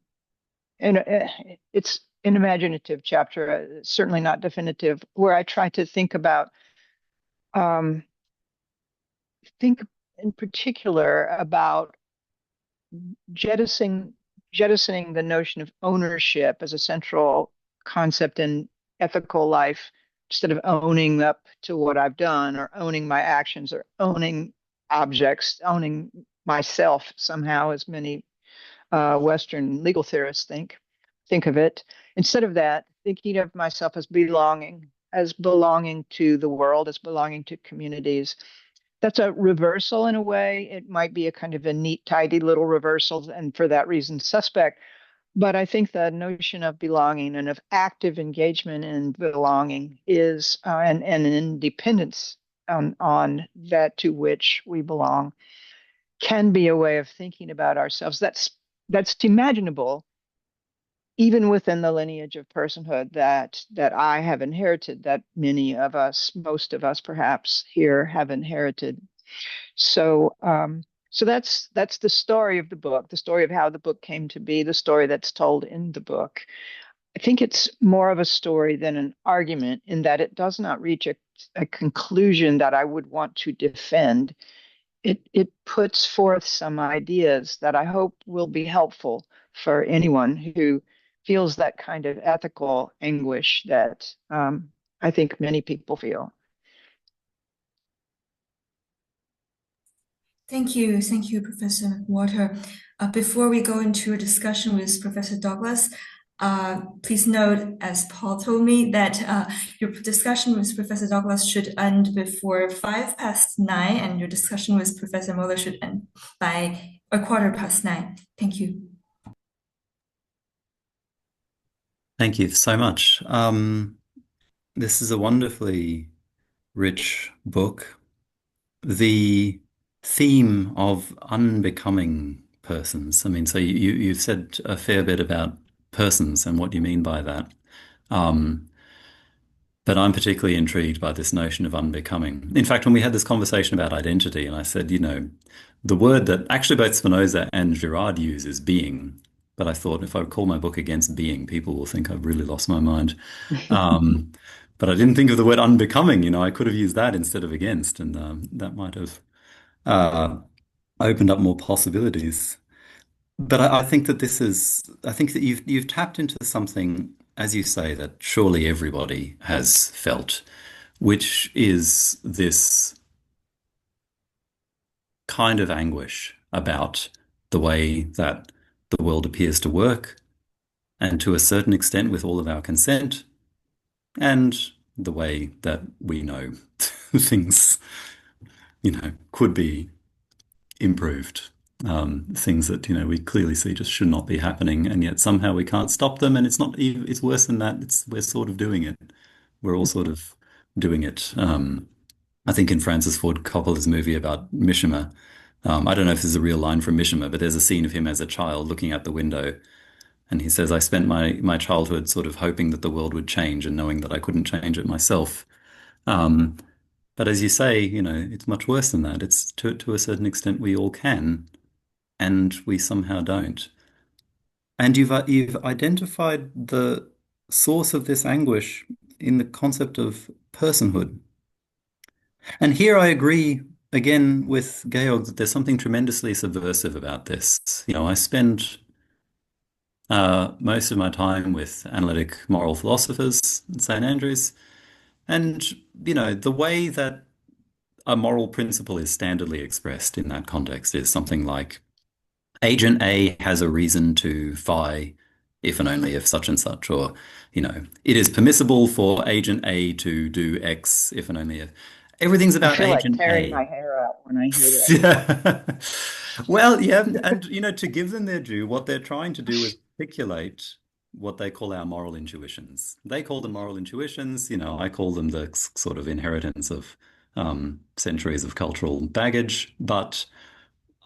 imaginative chapter, certainly not definitive, where I try to think about, think in particular about jettisoning the notion of ownership as a central concept in ethical life, instead of owning up to what I've done or owning my actions or owning objects, owning myself somehow, as many Western legal theorists think of it. Instead of that, thinking of myself as belonging to the world, as belonging to communities. That's a reversal in a way. It might be a kind of a neat, tidy little reversal, and for that reason, suspect. But I think the notion of belonging and of active engagement in belonging is, and an independence on that to which we belong, can be a way of thinking about ourselves. That's imaginable, even within the lineage of personhood that I have inherited, that many of us, most of us perhaps here, have inherited. So that's the story of the book, the story of how the book came to be, the story that's told in the book. I think it's more of a story than an argument, in that it does not reach a conclusion that I would want to defend. It puts forth some ideas that I hope will be helpful for anyone who feels that kind of ethical anguish that I think many people feel. Thank you, Professor McWhorter. Before we go into a discussion with Professor Douglas, please note, as Paul told me, that your discussion with Professor Douglas should end before 9:05, and your discussion with Professor Moeller should end by 9:15. Thank you. Thank you so much. This is a wonderfully rich book. The theme of unbecoming persons. I mean, so you've said a fair bit about persons and what you mean by that. But I'm particularly intrigued by this notion of unbecoming. In fact, when we had this conversation about identity, and I said, the word that actually both Spinoza and Girard use is being. But I thought, if I call my book Against Being, people will think I've really lost my mind. But I didn't think of the word unbecoming. I could have used that instead of against, and that might have opened up more possibilities. But I think that you've tapped into something, as you say, that surely everybody has felt, which is this kind of anguish about the way that the world appears to work, and to a certain extent with all of our consent, and the way that we know things, could be improved. things that we clearly see just should not be happening, and yet somehow we can't stop them. And it's not even, it's worse than that. We're sort of doing it. We're all sort of doing it. I think in Francis Ford Coppola's movie about Mishima, I don't know if there's a real line from Mishima, but there's a scene of him as a child looking out the window, and he says, "I spent my childhood sort of hoping that the world would change and knowing that I couldn't change it myself." Um, but as you say, it's much worse than that. It's to a certain extent we all can, and we somehow don't. And you've identified the source of this anguish in the concept of personhood. And here I agree again with Georg that there's something tremendously subversive about this. I spend most of my time with analytic moral philosophers at St. Andrews, and the way that a moral principle is standardly expressed in that context is something like Agent A has a reason to phi if and only if such and such, or it is permissible for Agent A to do X if and only if. Everything's I about feel like Agent tearing A. my hair out when I hear that. Yeah. Well, yeah, and to give them their due, what they're trying to do is articulate what they call our moral intuitions. They call them moral intuitions, I call them the sort of inheritance of centuries of cultural baggage. But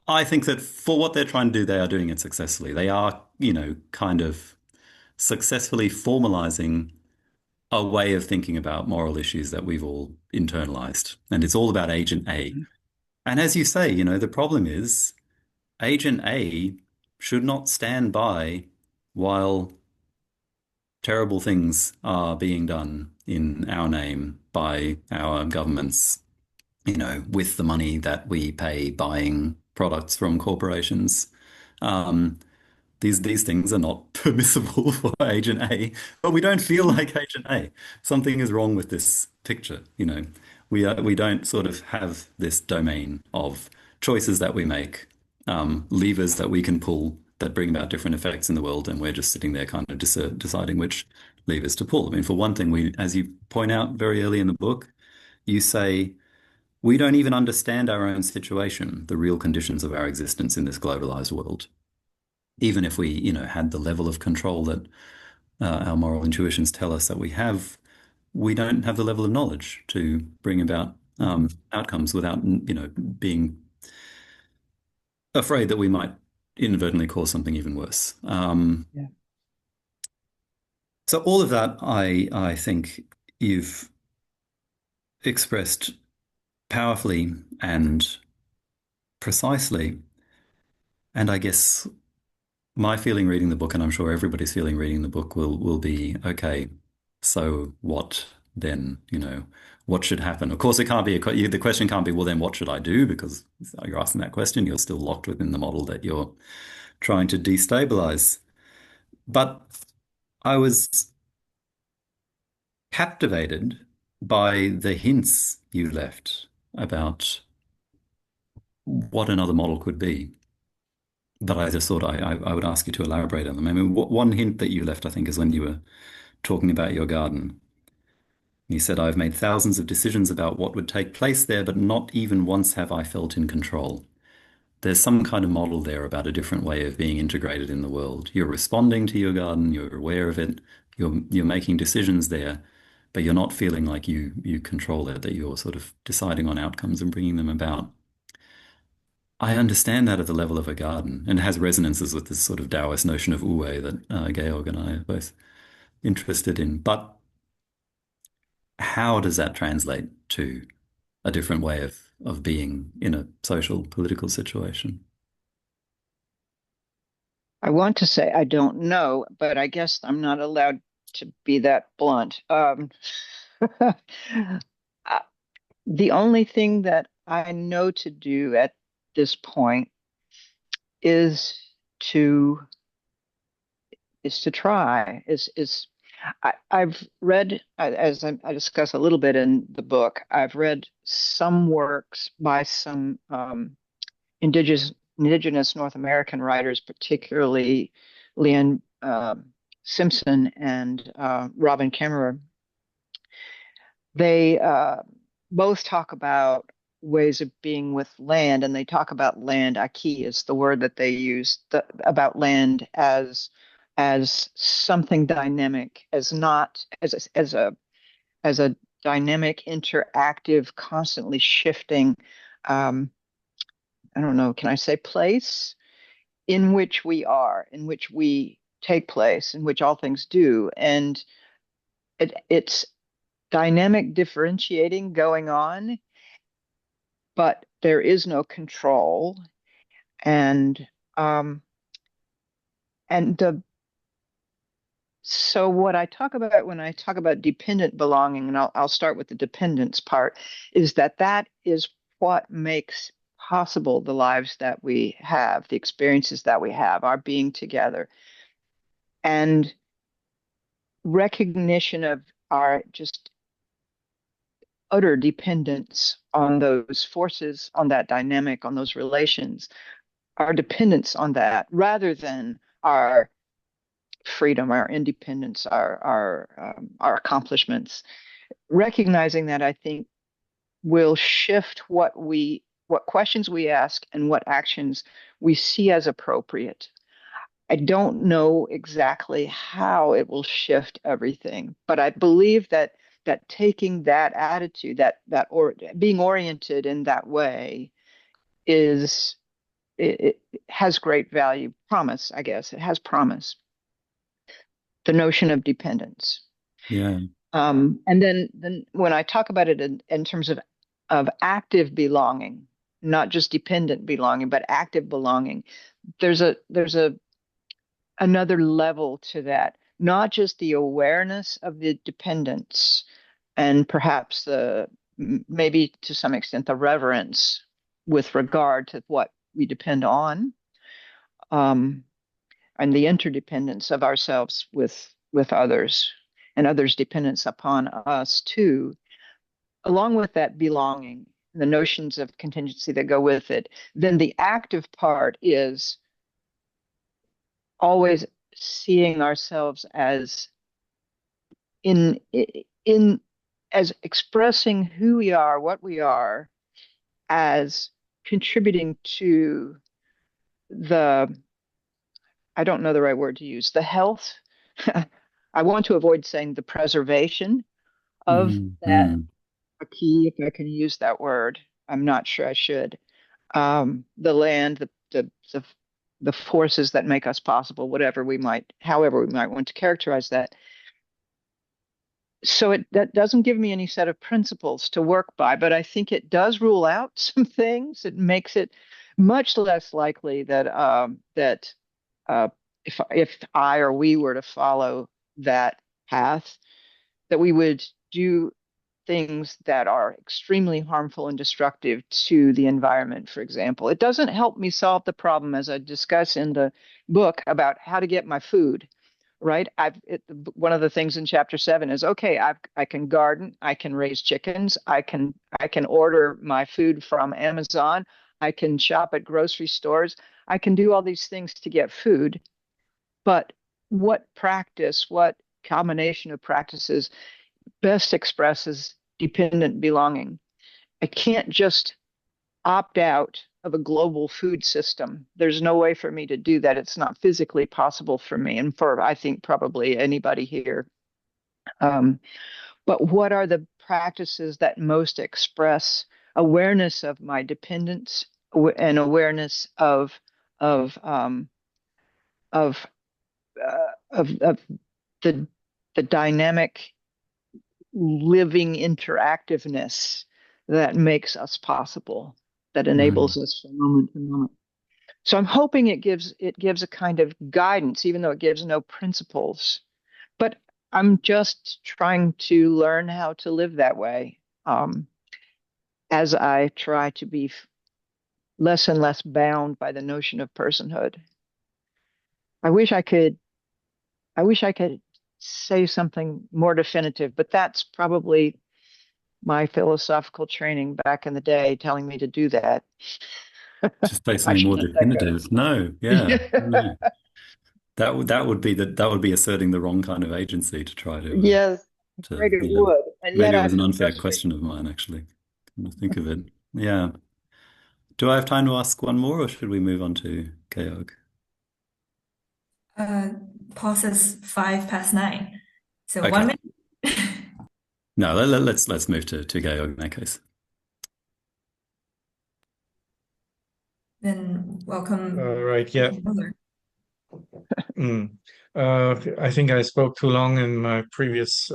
I think that for what they're trying to do, they are doing it successfully. They are, kind of successfully formalizing a way of thinking about moral issues that we've all internalized. And it's all about Agent A. And as you say, the problem is Agent A should not stand by while terrible things are being done in our name by our governments, with the money that we pay buying products from corporations. Um, these things are not permissible for Agent A, but we don't feel like Agent A. Something is wrong with this picture, We don't sort of have this domain of choices that we make, levers that we can pull that bring about different effects in the world, and we're just sitting there kind of deciding which levers to pull. I mean, for one thing, as you point out very early in the book, you say we don't even understand our own situation, the real conditions of our existence in this globalized world. Even if we, had the level of control that our moral intuitions tell us that we don't have the level of knowledge to bring about outcomes without, being afraid that we might inadvertently cause something even worse. Yeah. So all of that, I think you've expressed powerfully and precisely. And I guess my feeling reading the book, and I'm sure everybody's feeling reading the book, will be, okay, so what then? What should happen? Of course, it can't be the question can't be, well, then what should I do? Because you're asking that question, you're still locked within the model that you're trying to destabilize. But I was captivated by the hints you left about what another model could be. But I just thought I would ask you to elaborate on them. I mean, one hint that you left, I think, is when you were talking about your garden. You said, I've made thousands of decisions about what would take place there, but not even once have I felt in control. There's some kind of model there about a different way of being integrated in the world. You're responding to your garden, you're aware of it, you're making decisions there, but you're not feeling like you control it, that you're sort of deciding on outcomes and bringing them about. I understand that at the level of a garden, and it has resonances with this sort of Taoist notion of Wu that Georg and I are both interested in. But how does that translate to a different way of being in a social, political situation? I want to say I don't know, but I guess I'm not allowed to be that blunt. The only thing that I know to do at this point is to try. I've read, as I discuss a little bit in the book, I've read some works by some indigenous North American writers, particularly Leanne Simpson and Robin Kimmerer. They both talk about ways of being with land, and they talk about land. Aki is the word that they use about land as something dynamic, as not as a dynamic, interactive, constantly shifting. I don't know. Can I say place in which we are, in which we take place, in which all things do, and it's dynamic differentiating going on, but there is no control. And so what I talk about when I talk about dependent belonging, and I'll start with the dependence part, is that is what makes possible the lives that we have, the experiences that we have, our being together, and recognition of our just utter dependence on those forces, on that dynamic, on those relations, our dependence on that, rather than our freedom, our independence, our accomplishments. Recognizing that, I think, will shift what questions we ask and what actions we see as appropriate. I don't know exactly how it will shift everything, but I believe that taking that attitude, or being oriented in that way, it has great value. Promise, I guess. It has promise. The notion of dependence. Yeah. And then when I talk about it in terms of active belonging, not just dependent belonging, but active belonging, there's another level to that. Not just the awareness of the dependence, and perhaps maybe to some extent the reverence with regard to what we depend on, and the interdependence of ourselves with others, and others' dependence upon us too, along with that belonging, the notions of contingency that go with it. Then the active part is always seeing ourselves as as expressing who we are, what we are, as contributing to I don't know the right word to use, the health. I want to avoid saying the preservation of that key, if I can use that word. I'm not sure I should. The land, the forces that make us possible, however we might want to characterize that. So that doesn't give me any set of principles to work by, but I think it does rule out some things. It makes it much less likely that if I or we were to follow that path, that we would do things that are extremely harmful and destructive to the environment, for example. It doesn't help me solve the problem, as I discuss in the book, about how to get my food. Right. One of the things in chapter 7 is, okay, I can garden, I can raise chickens, I can order my food from Amazon, I can shop at grocery stores, I can do all these things to get food. But what combination of practices best expresses dependent belonging? I can't just opt out of a global food system. There's no way for me to do that. It's not physically possible for me, and for, I think, probably anybody here. But what are the practices that most express awareness of my dependence and awareness of the dynamic living interactiveness that makes us possible, that enables us from moment to moment. So I'm hoping it gives a kind of guidance, even though it gives no principles. But I'm just trying to learn how to live that way, as I try to be less and less bound by the notion of personhood. I wish I could say something more definitive, but that's probably my philosophical training back in the day telling me to do that. Just say something more definitive. No, yeah. No. That would be asserting the wrong kind of agency to try to. Yes, I'm afraid it would. And maybe yet it was an unfair question of mine, actually. Come to think of it. Yeah. Do I have time to ask one more, or should we move on to Georg? Paul says 9:05. So Okay. 1 minute. No, let's move to Georg in that case. Then welcome. Right, yeah. Moeller. I think I spoke too long in my previous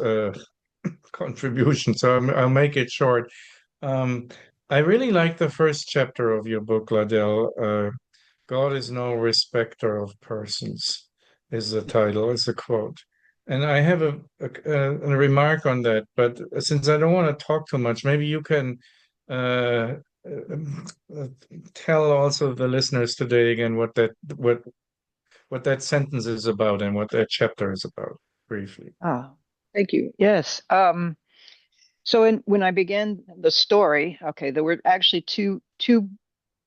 contribution, so I'll make it short. I really like the first chapter of your book, Ladelle. God is no respecter of persons, is the title, is the quote. And I have a remark on that, but since I don't want to talk too much, maybe you can uh, tell also the listeners today again what that sentence is about and what that chapter is about, briefly. Oh, thank you. Yes. So when I began the story, okay, there were actually two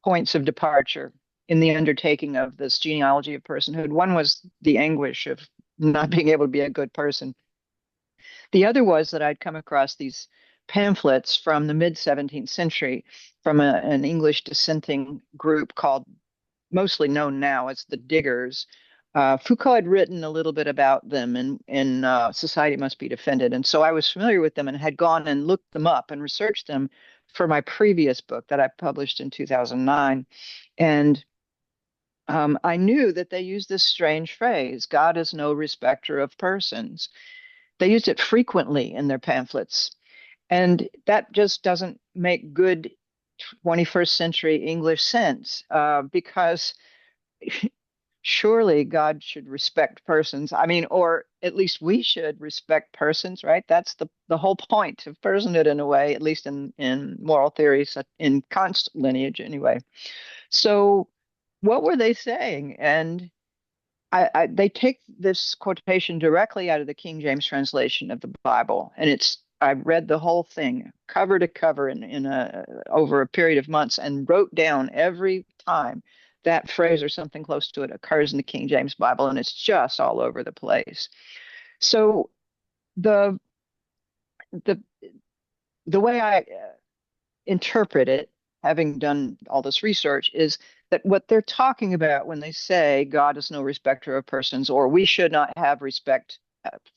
points of departure in the undertaking of this genealogy of personhood. One was the anguish of not being able to be a good person. The other was that I'd come across these pamphlets from the mid 17th century from an English dissenting group called, mostly known now as the Diggers. Foucault had written a little bit about them in Society Must Be Defended. And so I was familiar with them and had gone and looked them up and researched them for my previous book that I published in 2009. And I knew that they used this strange phrase, God is no respecter of persons. They used it frequently in their pamphlets. And that just doesn't make good 21st century English sense because surely God should respect persons. I mean, or at least we should respect persons, right? That's the whole point of personhood in a way, at least in moral theories, in Kant's lineage anyway. So what were they saying? And they take this quotation directly out of the King James translation of the Bible, and I read the whole thing cover to cover over a period of months and wrote down every time that phrase or something close to it occurs in the King James Bible, and it's just all over the place. So the the the way I interpret it, having done all this research, is that what they're talking about when they say God is no respecter of persons, or we should not have respect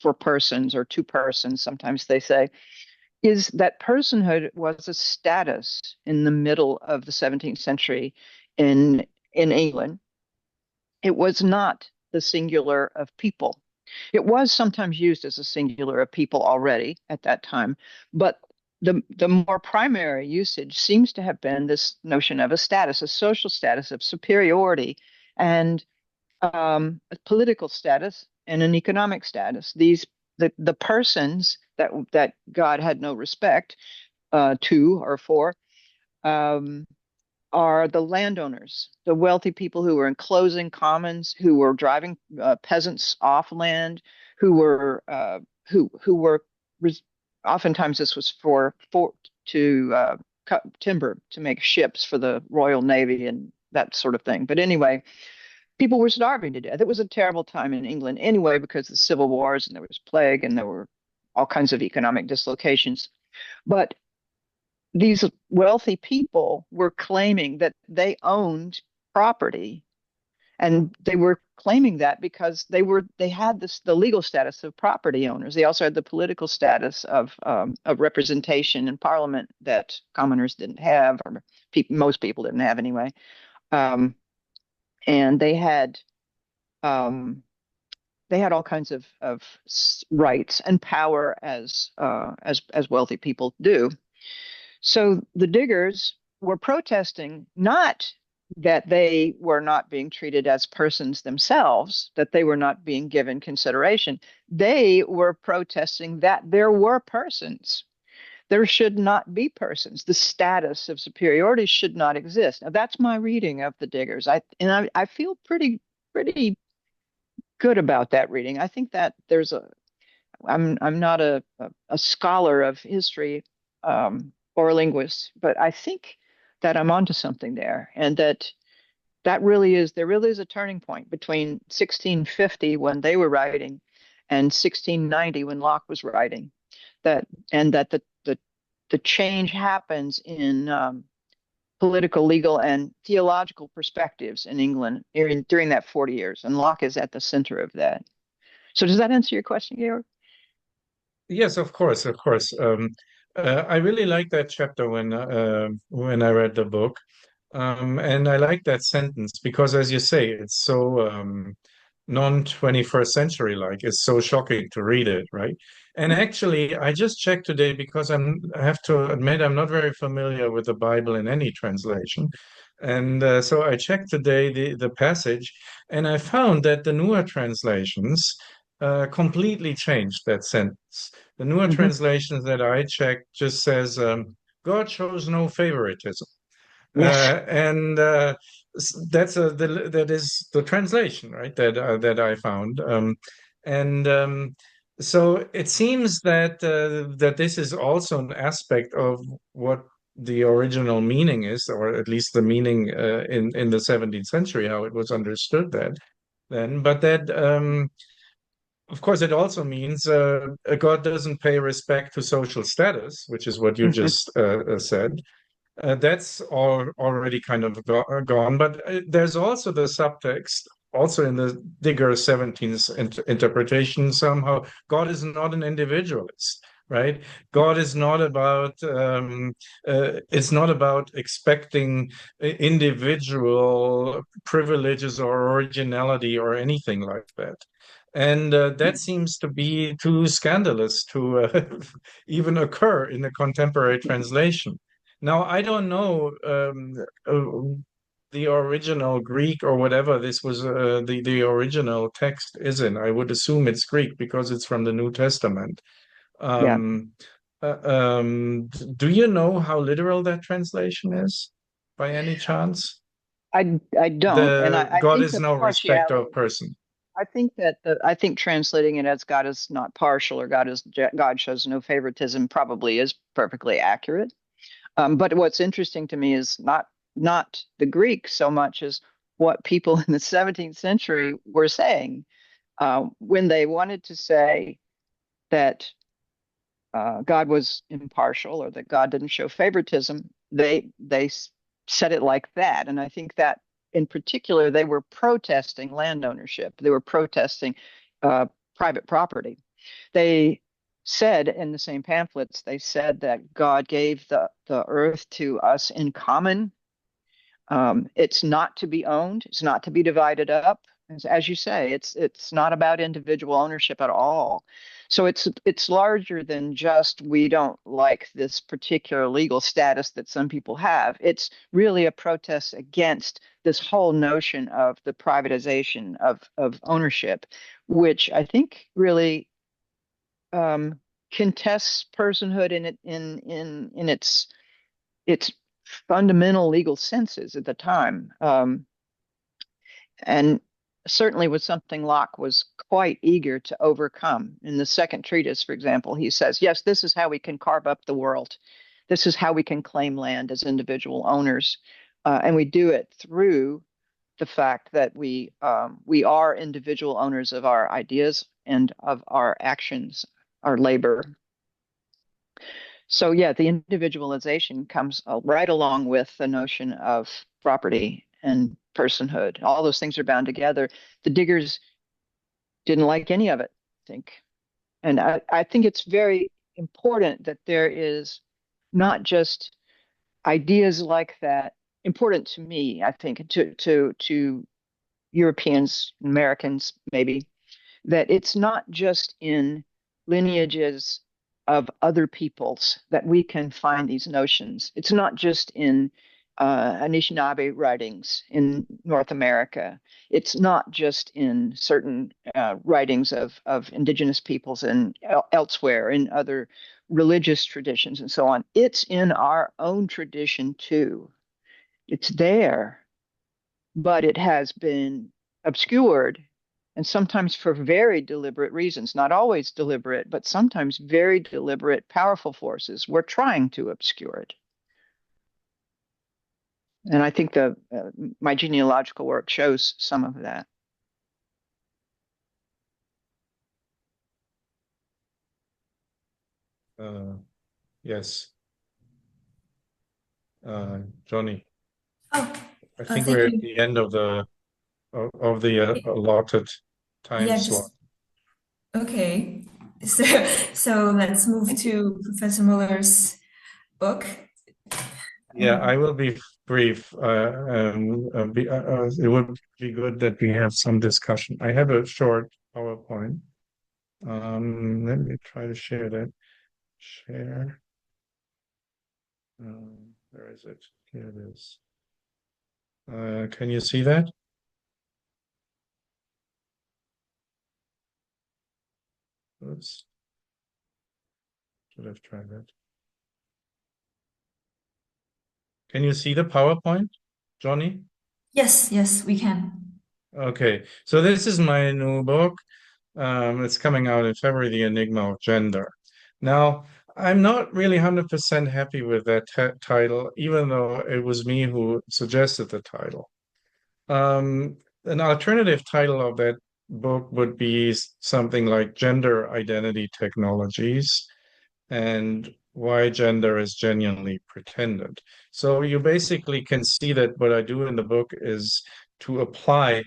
for persons or to persons, sometimes they say, is that personhood was a status in the middle of the 17th century in England. It was not the singular of people. It was sometimes used as a singular of people already at that time, but the more primary usage seems to have been this notion of a status, a social status of superiority, and a political status and an economic status. The persons that God had no respect to or for um, are the landowners, the wealthy people who were enclosing commons, who were driving peasants off land, who were oftentimes this was to cut timber to make ships for the Royal Navy and that sort of thing. But anyway, people were starving to death. It was a terrible time in England anyway because of the civil wars and there was plague and there were all kinds of economic dislocations. But these wealthy people were claiming that they owned property, and they were claiming that because they had the legal status of property owners. They also had the political status of representation in Parliament that commoners didn't have, or most people didn't have anyway. And they had all kinds of rights and power as wealthy people do. So the Diggers were protesting not that they were not being treated as persons themselves, that they were not being given consideration. They were protesting that there were persons. There should not be persons. The status of superiority should not exist. Now, that's my reading of the Diggers. I feel pretty good about that reading. I think that I'm not a scholar of history or a linguist, but I think that I'm onto something there, and there really is a turning point between 1650 when they were writing and 1690 when Locke was writing. That the change happens in political, legal, and theological perspectives in England during that 40 years. And Locke is at the center of that. So does that answer your question, Georg? Yes, of course, of course. I really like that chapter when I read the book, and I like that sentence because, as you say, it's so non-21st century like. It's so shocking to read it, right? And actually, I just checked today because I have to admit I'm not very familiar with the Bible in any translation, and so I checked today the passage, and I found that the newer translations completely changed that sentence. The newer translations that I checked just says, God shows no favoritism. Yes. And that is the translation, right? That I found. And so it seems that this is also an aspect of what the original meaning is, or at least the meaning in the 17th century, how it was understood that then. But that of course, it also means God doesn't pay respect to social status, which is what you just said. That's all already kind of gone. But there's also the subtext, also in the Digger 17th interpretation, somehow God is not an individualist, right? God is not about, it's not about expecting individual privileges or originality or anything like that. And that seems to be too scandalous to even occur in the contemporary translation. Now, I don't know the original Greek or whatever this was, the original text is in. I would assume it's Greek because it's from the New Testament. Yeah. Do you know how literal that translation is by any chance? I don't, and The I God think is the no respecter of partiality. person. I think translating it as God is not partial or God shows no favoritism probably is perfectly accurate. But what's interesting to me is not the Greek so much as what people in the 17th century were saying when they wanted to say that God was impartial or that God didn't show favoritism. They said it like that, and I think that in particular they were protesting land ownership. They were protesting uh, private property. They said in the same pamphlets, they said that God gave the earth to us in common. It's not to be owned. It's not to be divided up. As you say, it's not about individual ownership at all. So it's larger than just we don't like this particular legal status that some people have. It's really a protest against this whole notion of the privatization of ownership, which I think really contests personhood in its fundamental legal senses at the time. And certainly was something Locke was quite eager to overcome. In the second treatise, for example, he says, yes, this is how we can carve up the world. This is how we can claim land as individual owners. And we do it through the fact that we are individual owners of our ideas and of our actions, our labor. So yeah, the individualization comes right along with the notion of property and personhood. All those things are bound together. The Diggers didn't like any of it, I think. And I think it's very important that there is not just ideas like that, important to me, I think, to Europeans, Americans, maybe, that it's not just in lineages of other peoples that we can find these notions. It's not just in Anishinaabe writings in North America. It's not just in certain writings of indigenous peoples and elsewhere in other religious traditions and so on. It's in our own tradition too. It's there, but it has been obscured and sometimes for very deliberate reasons, not always deliberate, but sometimes very deliberate, powerful forces were trying to obscure it. And I think my genealogical work shows some of that. Yes. Jonnie. Oh, I think thank we're at you. the end of the allotted time Yeah, slot. just okay. So, so let's move to Professor Muller's book. Yeah, I will be brief. It would be good that we have some discussion. I have a short PowerPoint. Let me try to share that. Share. Where is it? Here it is. Can you see that? Oops. Should have tried that. Can you see the PowerPoint, Jonnie? Yes, yes, we can. Okay, so this is my new book. It's coming out in February, The Enigma of Gender. Now, I'm not really 100% happy with that title, even though it was me who suggested the title. An alternative title of that book would be something like Gender Identity Technologies and Why Gender is Genuinely Pretended. So you basically can see that what I do in the book is to apply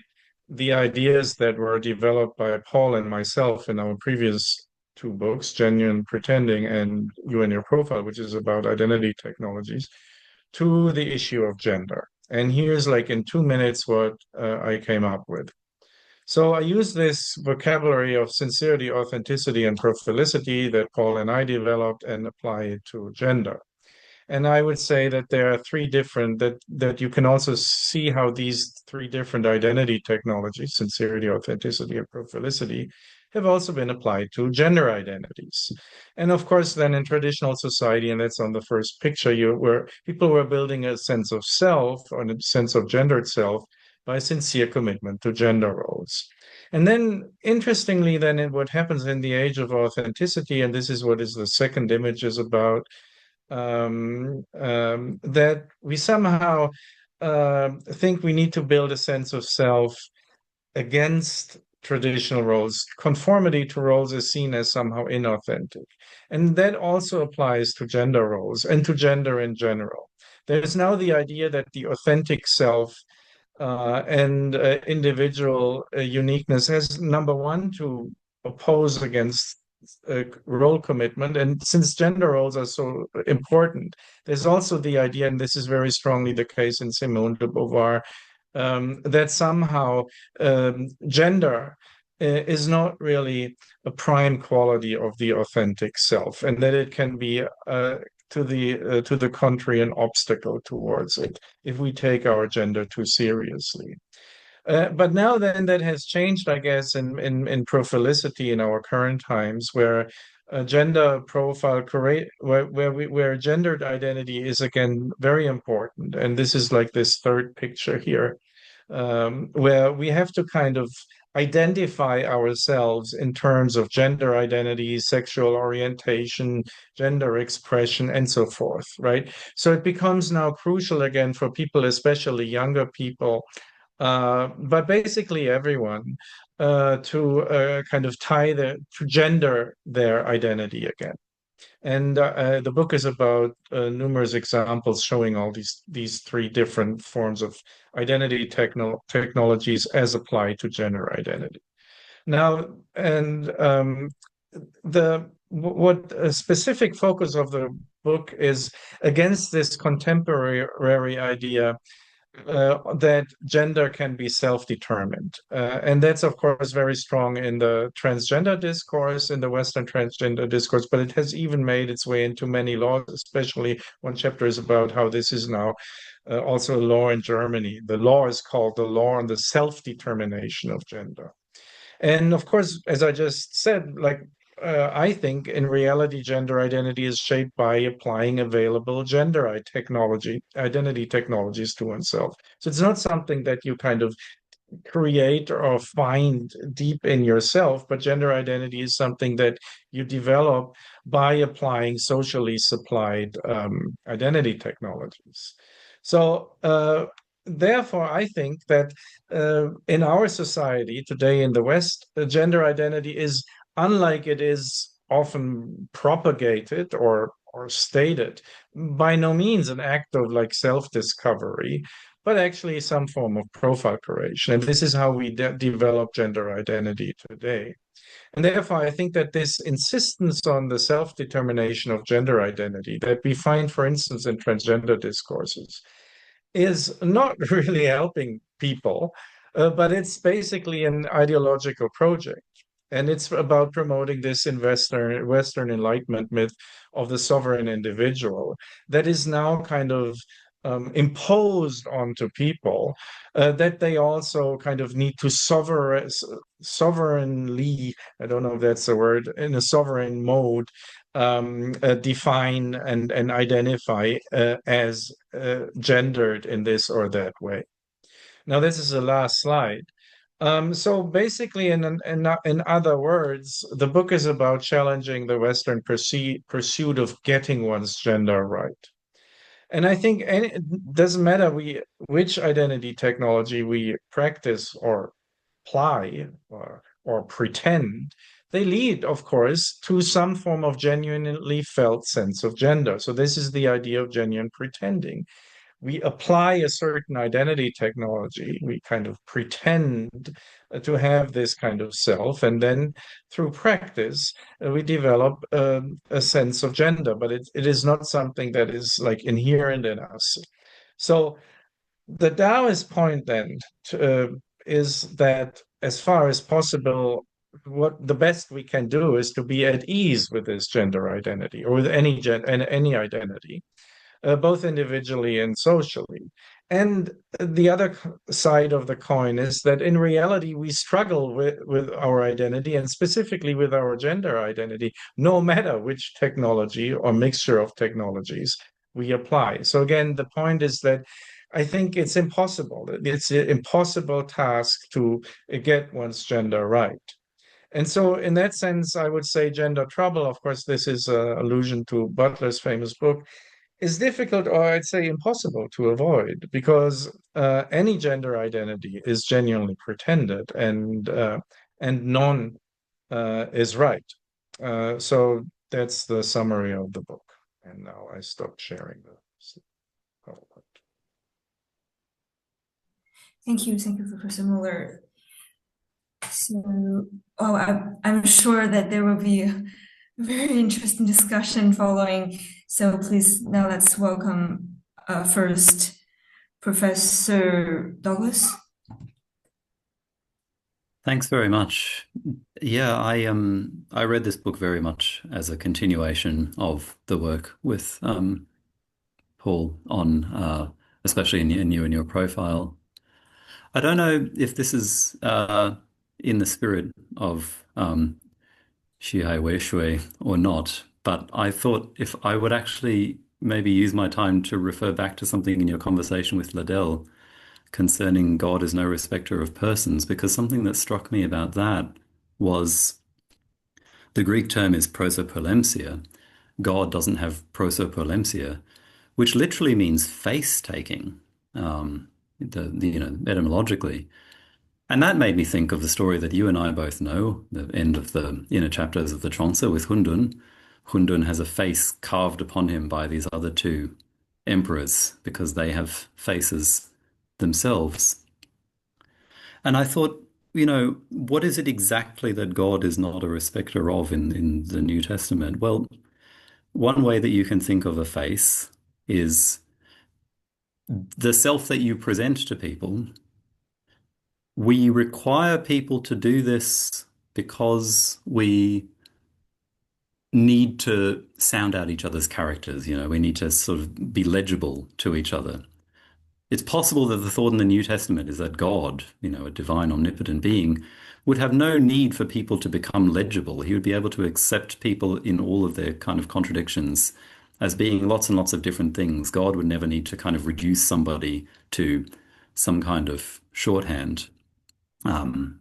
the ideas that were developed by Paul and myself in our previous two books, Genuine Pretending and You and Your Profile, which is about identity technologies, to the issue of gender. And here's like in 2 minutes what I came up with. So I use this vocabulary of sincerity, authenticity, and profilicity that Paul and I developed and apply it to gender. And I would say that there are three different that you can also see how these three different identity technologies, sincerity, authenticity, and profilicity, have also been applied to gender identities. And of course, then in traditional society, and that's on the first picture, where people were building a sense of self or a sense of gendered self by sincere commitment to gender roles. And then, interestingly, then what happens in the age of authenticity, and this is what is the second image is about, that we somehow think we need to build a sense of self against traditional roles. Conformity to roles is seen as somehow inauthentic. And that also applies to gender roles and to gender in general. There's now the idea that the authentic self and individual uniqueness has, number one, to oppose against role commitment. And since gender roles are so important, there's also the idea, and this is very strongly the case in Simone de Beauvoir, that somehow gender is not really a prime quality of the authentic self, and that it can be to the contrary an obstacle towards it if we take our gender too seriously. But now then that has changed, I guess, in profilicity in our current times, where gender profile where gendered identity is again very important. And this is like this third picture here, where we have to kind of identify ourselves in terms of gender identity, sexual orientation, gender expression, and so forth, right? So it becomes now crucial again for people, especially younger people, but basically everyone, to kind of to gender their identity again. And the book is about numerous examples showing all these three different forms of identity technologies as applied to gender identity. Now, and what a specific focus of the book is against this contemporary idea that gender can be self-determined. And that's, of course, very strong in the transgender discourse, in the Western transgender discourse, but it has even made its way into many laws, especially one chapter is about how this is now also a law in Germany. The law is called the Law on the Self-Determination of Gender. And of course, as I just said, like I think in reality, gender identity is shaped by applying available identity technologies to oneself. So it's not something that you kind of create or find deep in yourself, but gender identity is something that you develop by applying socially supplied identity technologies. So therefore, I think that in our society today in the West, gender identity is, unlike it is often propagated or stated, by no means an act of like self-discovery, but actually some form of profile correction. And this is how we develop gender identity today. And therefore, I think that this insistence on the self-determination of gender identity that we find, for instance, in transgender discourses, is not really helping people, but it's basically an ideological project. And it's about promoting this in Western Enlightenment myth of the sovereign individual that is now kind of imposed onto people, that they also kind of need to sovereignly, I don't know if that's a word, in a sovereign mode, define and identify as gendered in this or that way. Now, this is the last slide. So basically, in other words, the book is about challenging the Western pursuit of getting one's gender right. And I think it doesn't matter which identity technology we practice or apply or pretend, they lead, of course, to some form of genuinely felt sense of gender. So this is the idea of genuine pretending. We apply a certain identity technology, we kind of pretend to have this kind of self, and then through practice, we develop a sense of gender, but it is not something that is like inherent in us. So the Taoist point then is that as far as possible, what the best we can do is to be at ease with this gender identity or with any identity, both individually and socially. And the other side of the coin is that in reality, we struggle with our identity and specifically with our gender identity, no matter which technology or mixture of technologies we apply. So again, the point is that I think it's impossible. It's an impossible task to get one's gender right. And so in that sense, I would say gender trouble, of course, this is an allusion to Butler's famous book, is difficult, or I'd say impossible to avoid, because any gender identity is genuinely pretended, and none is right. So that's the summary of the book. And now I stop sharing the PowerPoint. Thank you, Professor Moeller. So, I'm sure that there will be a very interesting discussion following. So please, now let's welcome first Professor Douglas. Thanks very much. Yeah, I read this book very much as a continuation of the work with Paul on, especially in your profile. I don't know if this is in the spirit of四海为学or not, but I thought if I would actually maybe use my time to refer back to something in your conversation with Ladelle concerning God is no respecter of persons, because something that struck me about that was the Greek term is prosopolemsia. God doesn't have prosopolemsia, which literally means face-taking, etymologically. And that made me think of the story that you and I both know, the end of the inner chapters of the Chuang-Tzu with Hundun. Hundun has a face carved upon him by these other two emperors because they have faces themselves. And I thought, what is it exactly that God is not a respecter of in the New Testament? Well, one way that you can think of a face is the self that you present to people. We require people to do this because we need to sound out each other's characters. We need to sort of be legible to each other. It's possible that the thought in the New Testament is that God, a divine omnipotent being, would have no need for people to become legible. He would be able to accept people in all of their kind of contradictions as being lots and lots of different things. God would never need to kind of reduce somebody to some kind of shorthand. And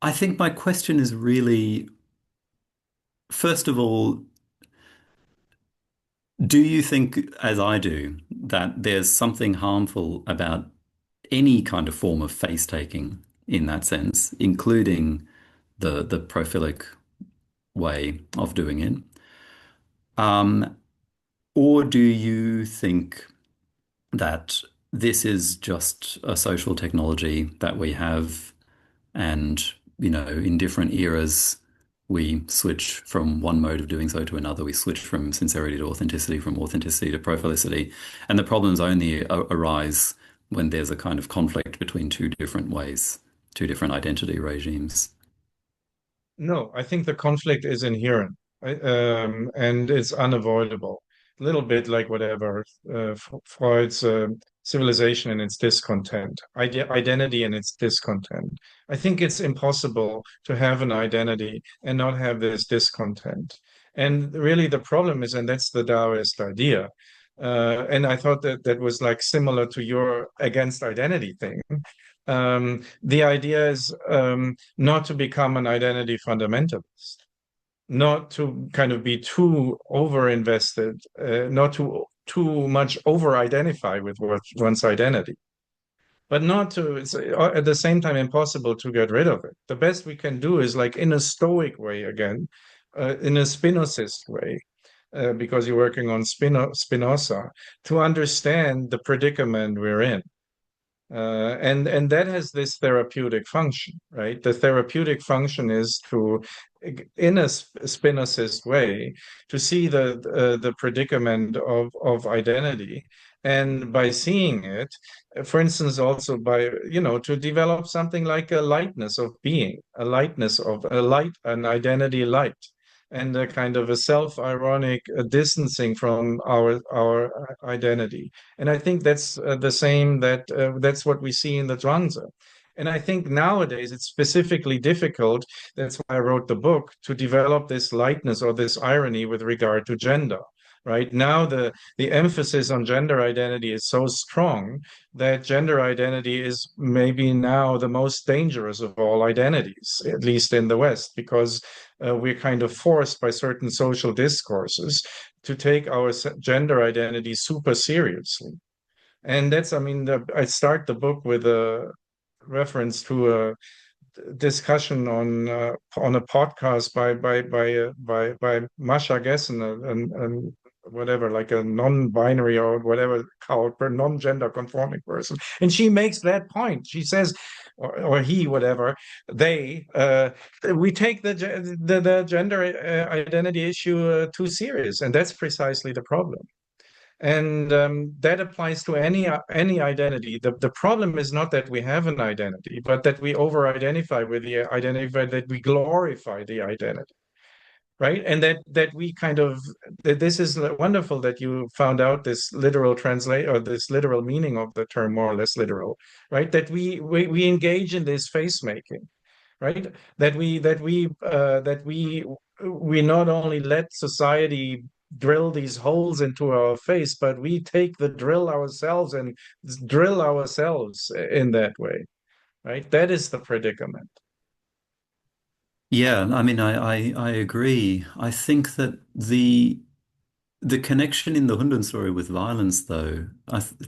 I think my question is really, first of all, do you think, as I do, that there's something harmful about any kind of form of face-taking in that sense, including the prophilic way of doing it? Or do you think that this is just a social technology that we have, and, in different eras, we switch from one mode of doing so to another. We switch from sincerity to authenticity, from authenticity to profilicity. And the problems only arise when there's a kind of conflict between two different ways, two different identity regimes. No, I think the conflict is inherent, and it's unavoidable. A little bit like whatever Freud's civilization and its discontent, identity and its discontent. I think it's impossible to have an identity and not have this discontent. And really, the problem is, and that's the Taoist idea. And I thought that that was like similar to your against identity thing. The idea is not to become an identity fundamentalist, not to kind of be too over-invested, not to too much over-identify with one's identity, but not to, it's at the same time impossible to get rid of it. The best we can do is like in a Stoic way again, in a Spinozist way, because you're working on Spinoza, to understand the predicament we're in. And that has this therapeutic function, right? The therapeutic function is to, in a Spinozist way, to see the predicament of identity, and by seeing it, for instance, also by to develop something like a lightness of being, a lightness of a light, an identity light, and a kind of a self-ironic distancing from our identity. And I think that's the same, that's what we see in the Zhuangzi. And I think nowadays it's specifically difficult, that's why I wrote the book, to develop this lightness or this irony with regard to gender. Right now, the emphasis on gender identity is so strong that gender identity is maybe now the most dangerous of all identities, at least in the West, because we're kind of forced by certain social discourses to take our gender identity super seriously. And that's, I mean, I start the book with a reference to a discussion on a podcast by Masha Gessen, and whatever, like a non-binary or whatever called non-gender conforming person, and she makes that point. She says, or he, whatever, they, we take the gender identity issue too serious, and that's precisely the problem. And that applies to any identity. The problem is not that we have an identity, but that we over-identify with the identity, that we glorify the identity, right? And that we kind of, that this is wonderful that you found out this literal or this literal meaning of the term, more or less literal, right? That we engage in this face making, right? That we not only let society drill these holes into our face, but we take the drill ourselves and drill ourselves in that way, right? That is the predicament. Yeah, I mean, I agree. I think that the connection in the Hundan story with violence, though,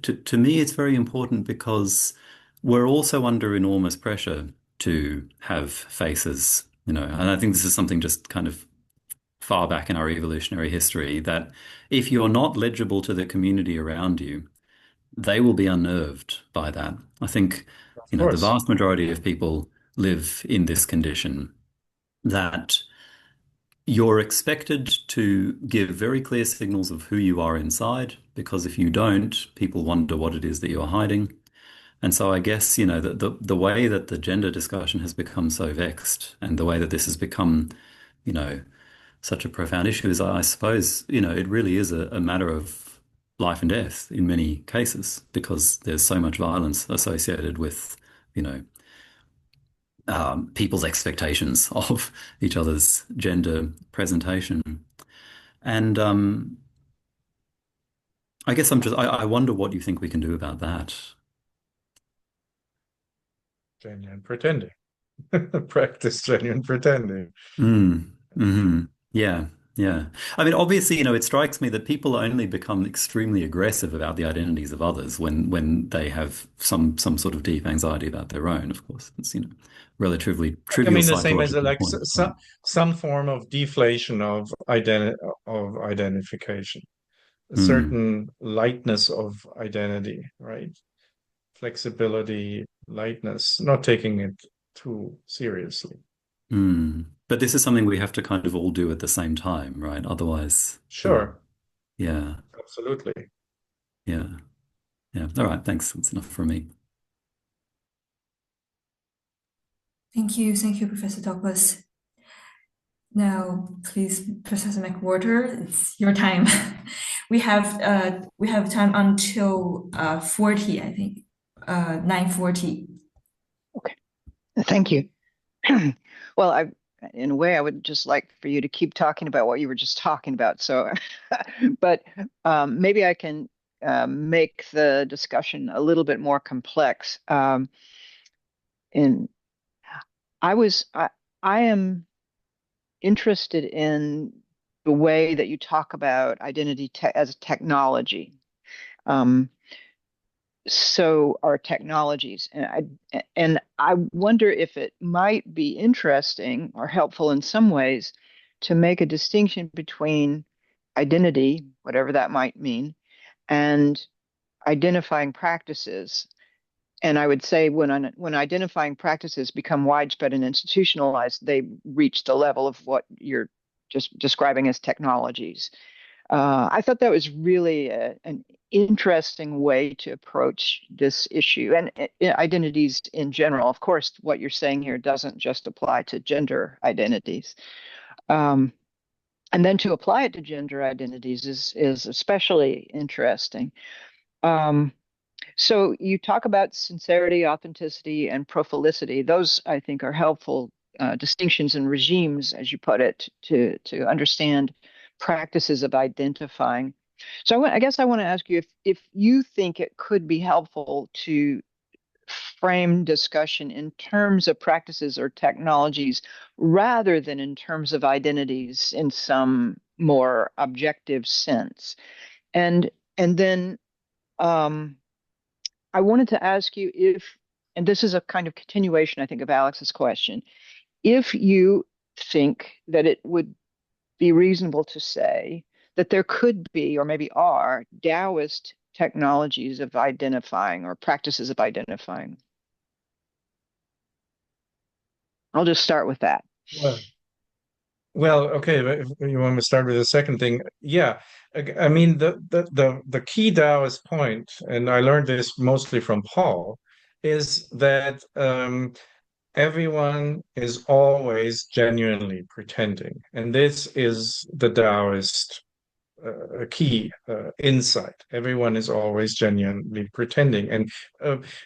to me, it's very important because we're also under enormous pressure to have faces, and I think this is something just kind of far back in our evolutionary history, that if you're not legible to the community around you, they will be unnerved by that. I think, the vast majority of people live in this condition, that you're expected to give very clear signals of who you are inside, because if you don't, people wonder what it is that you're hiding. And so I guess, the way that the gender discussion has become so vexed, and the way that this has become, such a profound issue, is, I suppose, it really is a matter of life and death in many cases, because there's so much violence associated with, people's expectations of each other's gender presentation. And I guess I wonder what you think we can do about that. Genuine pretending. Practice genuine pretending. Yeah. Yeah. I mean, obviously, it strikes me that people only become extremely aggressive about the identities of others when they have some sort of deep anxiety about their own. Of course, it's, relatively trivial. I mean, the same as psychological like point. some form of deflation of identification. a certain lightness of identity, right? Flexibility, lightness, not taking it too seriously. But this is something we have to kind of all do at the same time, right? Otherwise, Sure. Yeah. Absolutely. Yeah. Yeah. All right. Thanks. That's enough for me. Thank you, Professor Douglas. Now, please, Professor McWhorter, it's your time. We have time until 40, I think, 9:40. Okay, thank you. Well, in a way, I would just like for you to keep talking about what you were just talking about. So, but maybe I can make the discussion a little bit more complex. And I am interested in the way that you talk about identity as a technology. So our technologies, and I wonder if it might be interesting or helpful in some ways to make a distinction between identity, whatever that might mean, and identifying practices. And I would say when identifying practices become widespread and institutionalized, they reach the level of what you're just describing as technologies. I thought that was really an interesting way to approach this issue and identities in general. Of course, what you're saying here doesn't just apply to gender identities. And then to apply it to gender identities is especially interesting. So you talk about sincerity, authenticity, and prophylicity. Those, I think, are helpful distinctions and regimes, as you put it, to understand practices of identifying. So I guess I want to ask you if you think it could be helpful to frame discussion in terms of practices or technologies rather than in terms of identities in some more objective sense. And then I wanted to ask you if, and this is a kind of continuation, I think, of Alex's question, if you think that it would be reasonable to say that there could be, or maybe are, Taoist technologies of identifying or practices of identifying. I'll just start with that. Well, okay. If you want to start with the second thing, yeah. I mean, the key Taoist point, and I learned this mostly from Paul, is that everyone is always genuinely pretending, and this is the Taoist key insight. Everyone is always genuinely pretending, and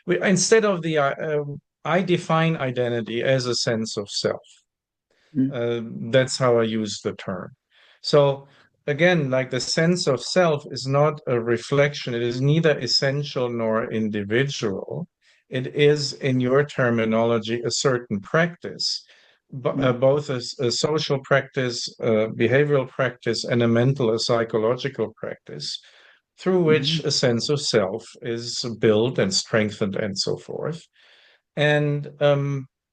instead of I define identity as a sense of self. That's how I use the term. So again, like the sense of self is not a reflection. It is neither essential nor individual. It is, in your terminology, a certain practice, both a social practice, a behavioral practice, and a mental, a psychological practice, through which a sense of self is built and strengthened and so forth. And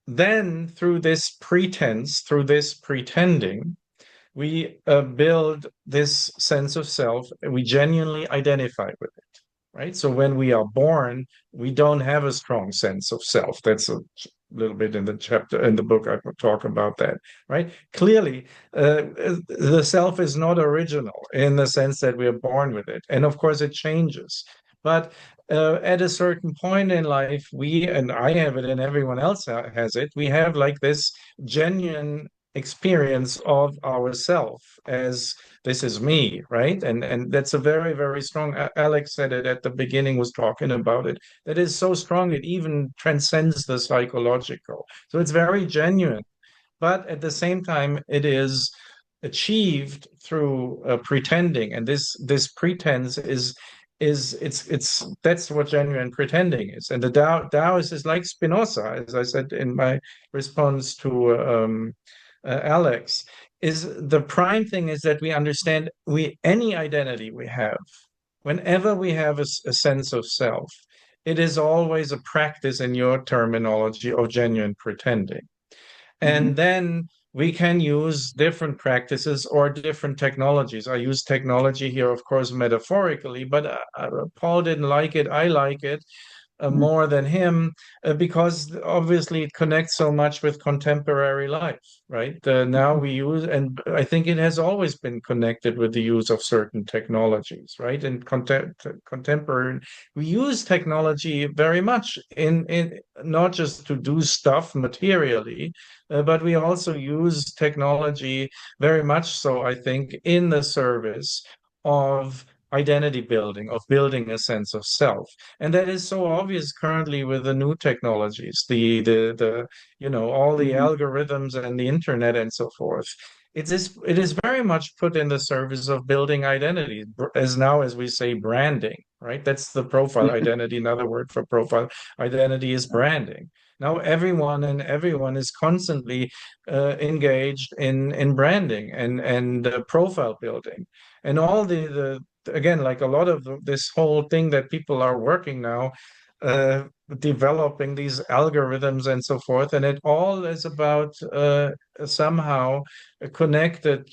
then through this pretense, through this pretending, we build this sense of self, and we genuinely identify with it, right? So when we are born, we don't have a strong sense of self. That's a little bit in the chapter, in the book, I talk about that, right? Clearly, the self is not original in the sense that we are born with it. And of course, it changes. But at a certain point in life, and I have it and everyone else has it, we have like this genuine experience of ourself as this is me, right? And that's a very, very strong, Alex said it at the beginning, was talking about it, that is so strong, it even transcends the psychological. So it's very genuine. But at the same time, it is achieved through pretending. And this pretense is that's what genuine pretending is. And the Taoist is like Spinoza, as I said in my response to Alex, is the prime thing is that we understand any identity we have, whenever we have a sense of self, it is always a practice, in your terminology, of genuine pretending. And then we can use different practices or different technologies. I use technology here, of course, metaphorically, but Paul didn't like it. I like it more than him because obviously it connects so much with contemporary life, right? Now we use, and I think it has always been connected with the use of certain technologies, right? In contemporary, we use technology very much in not just to do stuff materially, but we also use technology very much so, I think, in the service of identity building, of building a sense of self. And that is so obvious currently with the new technologies, the all the algorithms and the internet and so forth. It is very much put in the service of building identity, as we say, branding, right? That's the profile identity. Another word for profile identity is branding. Now everyone is constantly engaged in branding and profile building, and all the again, like a lot of this whole thing that people are working now, developing these algorithms and so forth, and it all is about somehow connected,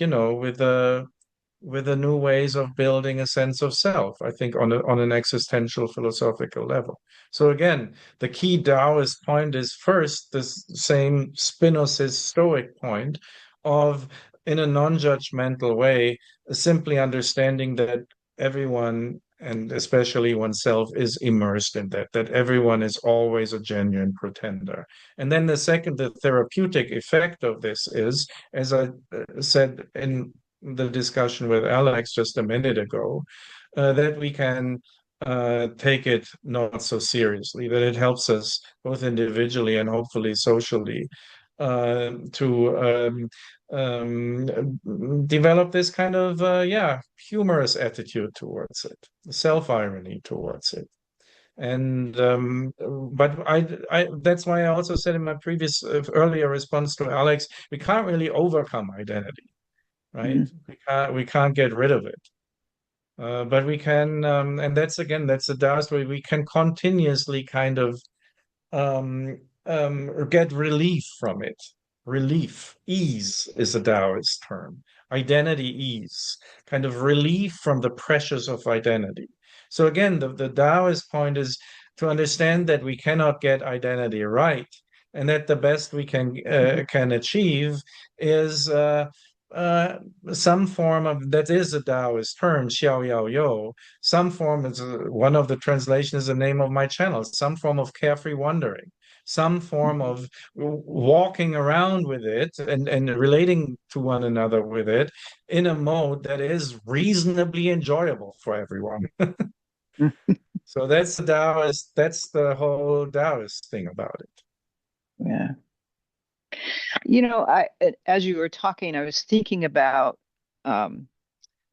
with the new ways of building a sense of self, I think, on an existential philosophical level. So again, the key Taoist point is first this same Spinozist Stoic point of, in a non-judgmental way, simply understanding that everyone, and especially oneself, is immersed in that everyone is always a genuine pretender. And then the therapeutic effect of this is, as I said in the discussion with Alex just a minute ago, that we can take it not so seriously, that it helps us both individually and hopefully socially to develop this kind of humorous attitude towards it, self-irony towards it. And but I that's why I also said in my previous earlier response to Alex, we can't really overcome identity, right? We can't get rid of it. But we can, and that's the Taoist way, we can continuously kind of get relief from it. Relief, ease is a Taoist term. Identity ease, kind of relief from the pressures of identity. So again, the Taoist point is to understand that we cannot get identity right, and that the best we can achieve is some form of, that is a Taoist term, xiao yao yo. Some form is one of the translations is the name of my channel. Some form of carefree wandering, some form of walking around with it and relating to one another with it in a mode that is reasonably enjoyable for everyone. So that's the Taoist. That's the whole Taoist thing about it. Yeah. As you were talking, I was thinking about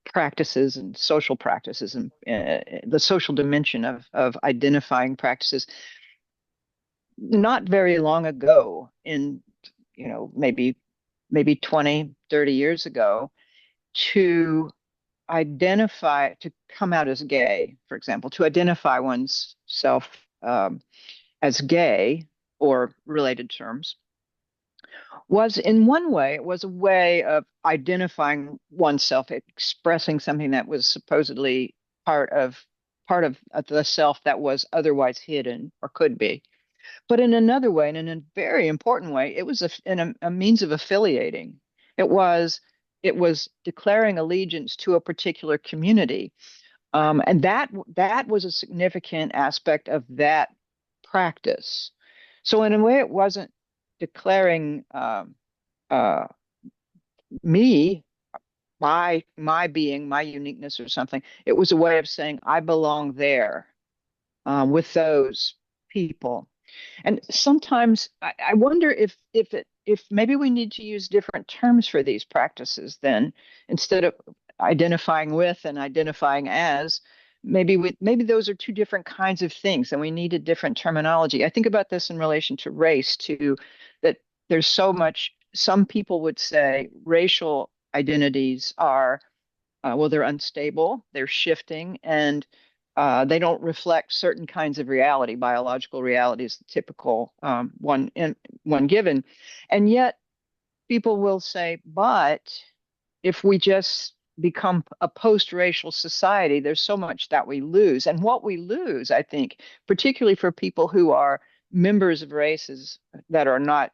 practices and social practices and the social dimension of identifying practices. Not very long ago, in maybe 20, 30 years ago, to come out as gay, for example, to identify one's self as gay or related terms, was in one way, it was a way of identifying oneself, expressing something that was supposedly part of the self that was otherwise hidden or could be. But in another way, and in a very important way, it was a means of affiliating. It was declaring allegiance to a particular community, and that was a significant aspect of that practice. So in a way, it wasn't declaring me, my being, my uniqueness or something. It was a way of saying I belong there with those people. And sometimes I wonder if maybe we need to use different terms for these practices then, instead of identifying with and identifying as. Maybe those are two different kinds of things, and we need a different terminology. I think about this in relation to race too, that there's so much. Some people would say racial identities are they're unstable, they're shifting, and they don't reflect certain kinds of reality. Biological reality is the typical one given, and yet people will say, but if we just become a post-racial society, there's so much that we lose. And what we lose, I think, particularly for people who are members of races that are not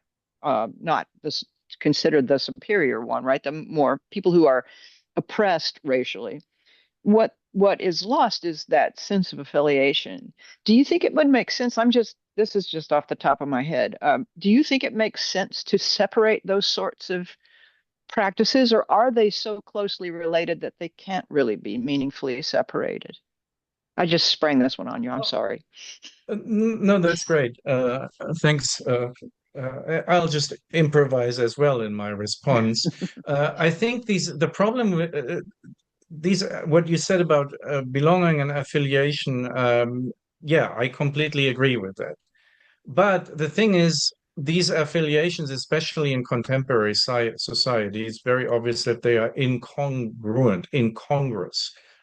considered the superior one, right? The more people who are oppressed racially, what is lost is that sense of affiliation. Do you think it would make sense? This is just off the top of my head. Do you think it makes sense to separate those sorts of practices, or are they so closely related that they can't really be meaningfully separated? I just sprang this one on you. I'm sorry. No, that's great. Thanks. I'll just improvise as well in my response. I think the problem with what you said about belonging and affiliation, yeah, I completely agree with that. But the thing is, these affiliations, especially in contemporary society, it's very obvious that they are incongruous,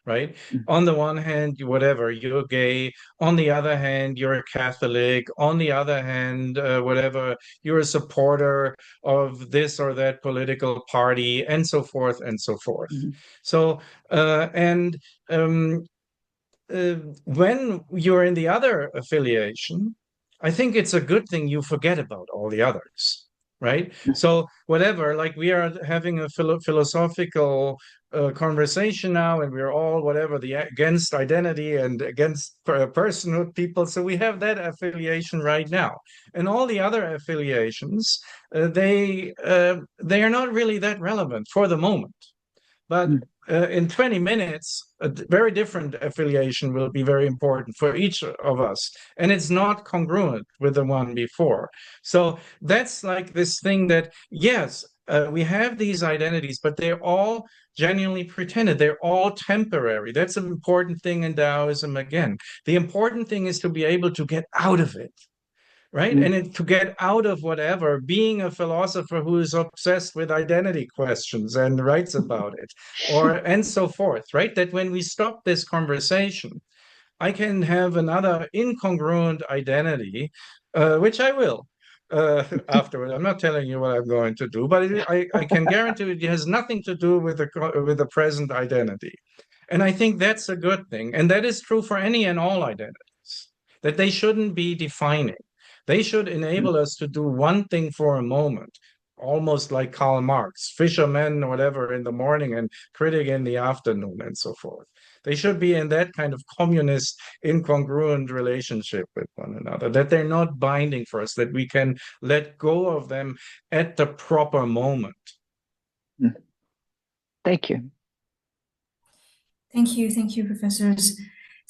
right? On the one hand, whatever, you're gay. On the other hand, you're a Catholic. On the other hand, whatever, you're a supporter of this or that political party, and so forth and so forth. So, when you're in the other affiliation, I think it's a good thing you forget about all the others, right? So whatever, like we are having a philosophical conversation now, and we're all whatever against identity and against personhood people. So we have that affiliation right now, and all the other affiliations, they are not really that relevant for the moment. But in 20 minutes, a very different affiliation will be very important for each of us. And it's not congruent with the one before. So that's like this thing that, yes, we have these identities, but they're all genuinely pretended. They're all temporary. That's an important thing in Taoism again. The important thing is to be able to get out of it. Right. And to get out of whatever, being a philosopher who is obsessed with identity questions and writes about it, and so forth, right? That when we stop this conversation, I can have another incongruent identity, which I will afterward. I'm not telling you what I'm going to do, but I can guarantee it has nothing to do with the present identity. And I think that's a good thing. And that is true for any and all identities, that they shouldn't be defining. They should enable us to do one thing for a moment, almost like Karl Marx, fisherman or whatever in the morning and critic in the afternoon and so forth. They should be in that kind of communist, incongruent relationship with one another, that they're not binding for us, that we can let go of them at the proper moment. Thank you. Thank you, professors.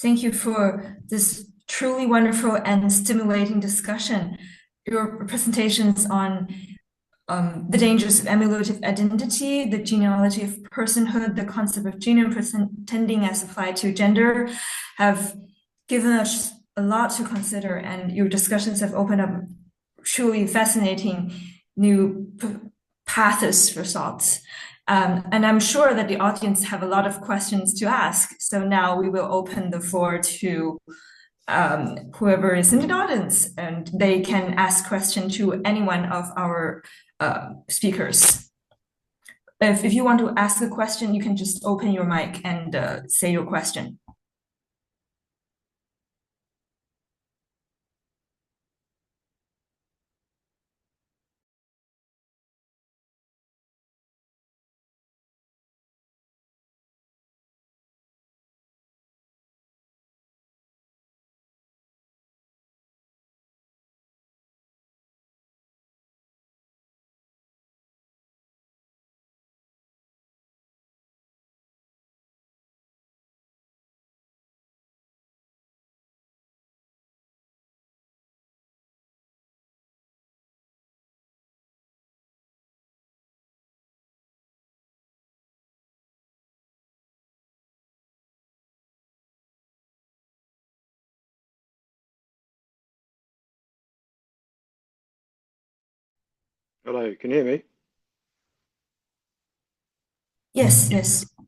Thank you for this truly wonderful and stimulating discussion. Your presentations on the dangers of emulative identity, the genealogy of personhood, the concept of genome pretending as applied to gender have given us a lot to consider, and your discussions have opened up truly fascinating new paths for thoughts. And I'm sure that the audience have a lot of questions to ask. So now we will open the floor to whoever is in the audience, and they can ask questions to any one of our speakers. If you want to ask a question, you can just open your mic and say your question. Hello, can you hear me? Yes.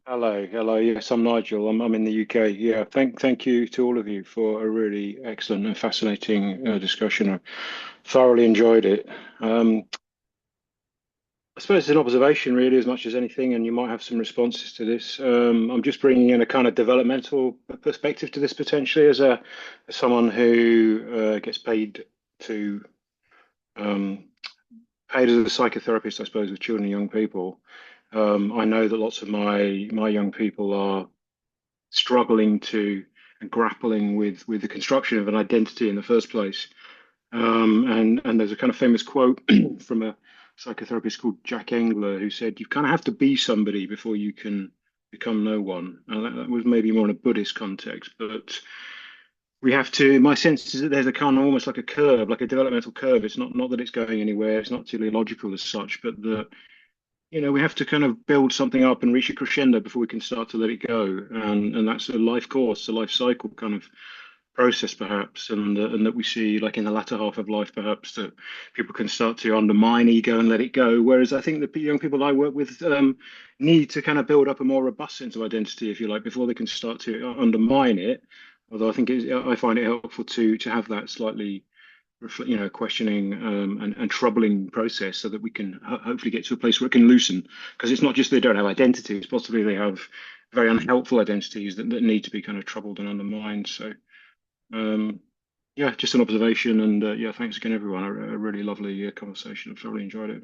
Hello. Yes, I'm Nigel. I'm in the UK. Yeah, thank you to all of you for a really excellent and fascinating discussion. I thoroughly enjoyed it. I suppose it's an observation really as much as anything, and you might have some responses to this. I'm just bringing in a kind of developmental perspective to this potentially as someone who gets to um, paid as a psychotherapist, I suppose, with children and young people. I know that lots of my young people are struggling to and grappling with the construction of an identity in the first place. And there's a kind of famous quote from a psychotherapist called Jack Engler who said, "You kind of have to be somebody before you can become no one." And that was maybe more in a Buddhist context, but we have to. My sense is that there's a kind of almost like a curve, like a developmental curve. It's not that it's going anywhere. It's not teleological as such, but that we have to kind of build something up and reach a crescendo before we can start to let it go. And that's a life course, a life cycle kind of process perhaps, and that we see like in the latter half of life perhaps that people can start to undermine ego and let it go, whereas I think the young people I work with need to kind of build up a more robust sense of identity, if you like, before they can start to undermine it. Although I find it helpful to have that slightly questioning and troubling process, so that we can hopefully get to a place where it can loosen, because it's not just they don't have identities, possibly they have very unhelpful identities that need to be kind of troubled and undermined. So yeah, just an observation, and yeah, thanks again, everyone. A really lovely conversation. I've thoroughly enjoyed it.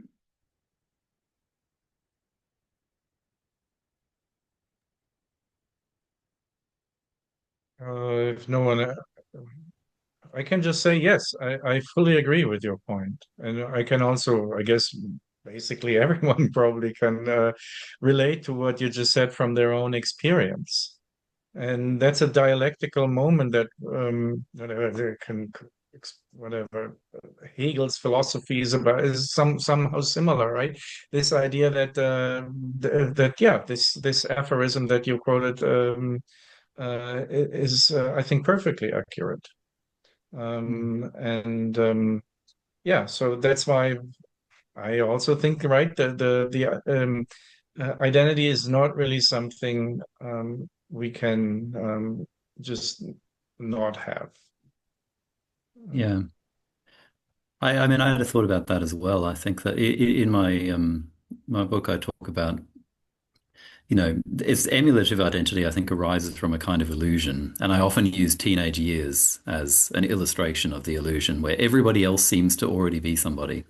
If no one, I can just say yes. I fully agree with your point, and I can also, I guess, basically everyone probably can relate to what you just said from their own experience. And that's a dialectical moment that whatever they can whatever Hegel's philosophy is about is somehow similar, right? This idea that that yeah, this aphorism that you quoted is I think perfectly accurate. And yeah, so that's why I also think, right, the identity is not really something we can just not have. Yeah. I mean, I had a thought about that as well. I think that in my book, I talk about, its emulative identity, I think, arises from a kind of illusion. And I often use teenage years as an illustration of the illusion, where everybody else seems to already be somebody,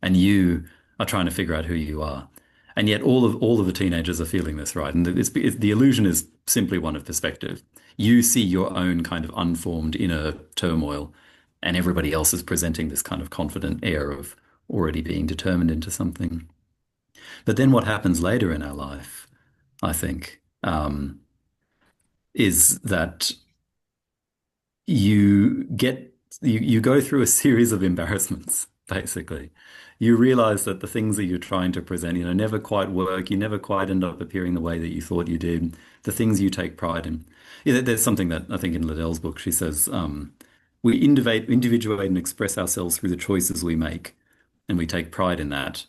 and you are trying to figure out who you are. And yet all of the teenagers are feeling this, right? And the illusion is simply one of perspective. You see your own kind of unformed inner turmoil, and everybody else is presenting this kind of confident air of already being determined into something. But then what happens later in our life, I think, is that you go through a series of embarrassments, basically. You realize that the things that you're trying to present, never quite work. You never quite end up appearing the way that you thought you did. The things you take pride in. There's something that I think in Ladelle's book, she says, we individuate and express ourselves through the choices we make, and we take pride in that.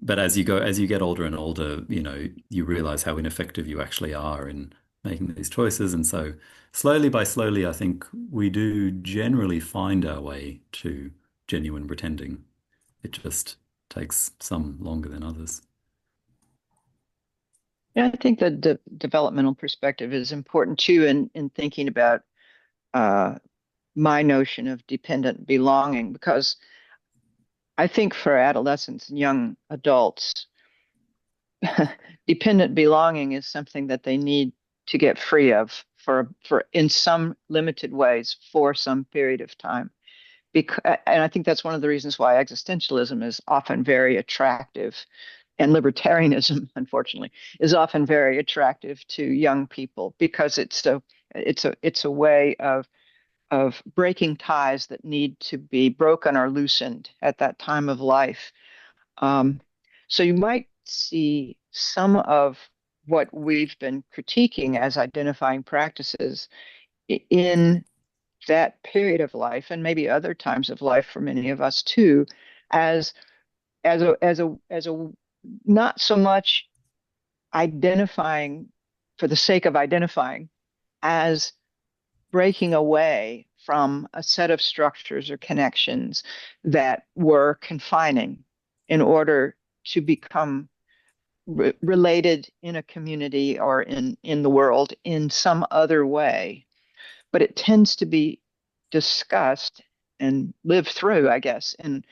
But as you get older and older, you realize how ineffective you actually are in making these choices. And so slowly by slowly, I think we do generally find our way to genuine pretending. It just takes some longer than others. Yeah, I think the developmental perspective is important too in thinking about my notion of dependent belonging, because I think for adolescents and young adults, dependent belonging is something that they need to get free of for in some limited ways for some period of time. And I think that's one of the reasons why existentialism is often very attractive, and libertarianism, unfortunately, is often very attractive to young people, because it's a way of breaking ties that need to be broken or loosened at that time of life. So you might see some of what we've been critiquing as identifying practices in that period of life, and maybe other times of life for many of us too, as a not so much identifying for the sake of identifying, as breaking away from a set of structures or connections that were confining in order to become related in a community or in the world in some other way, but it tends to be discussed and lived through, I guess, in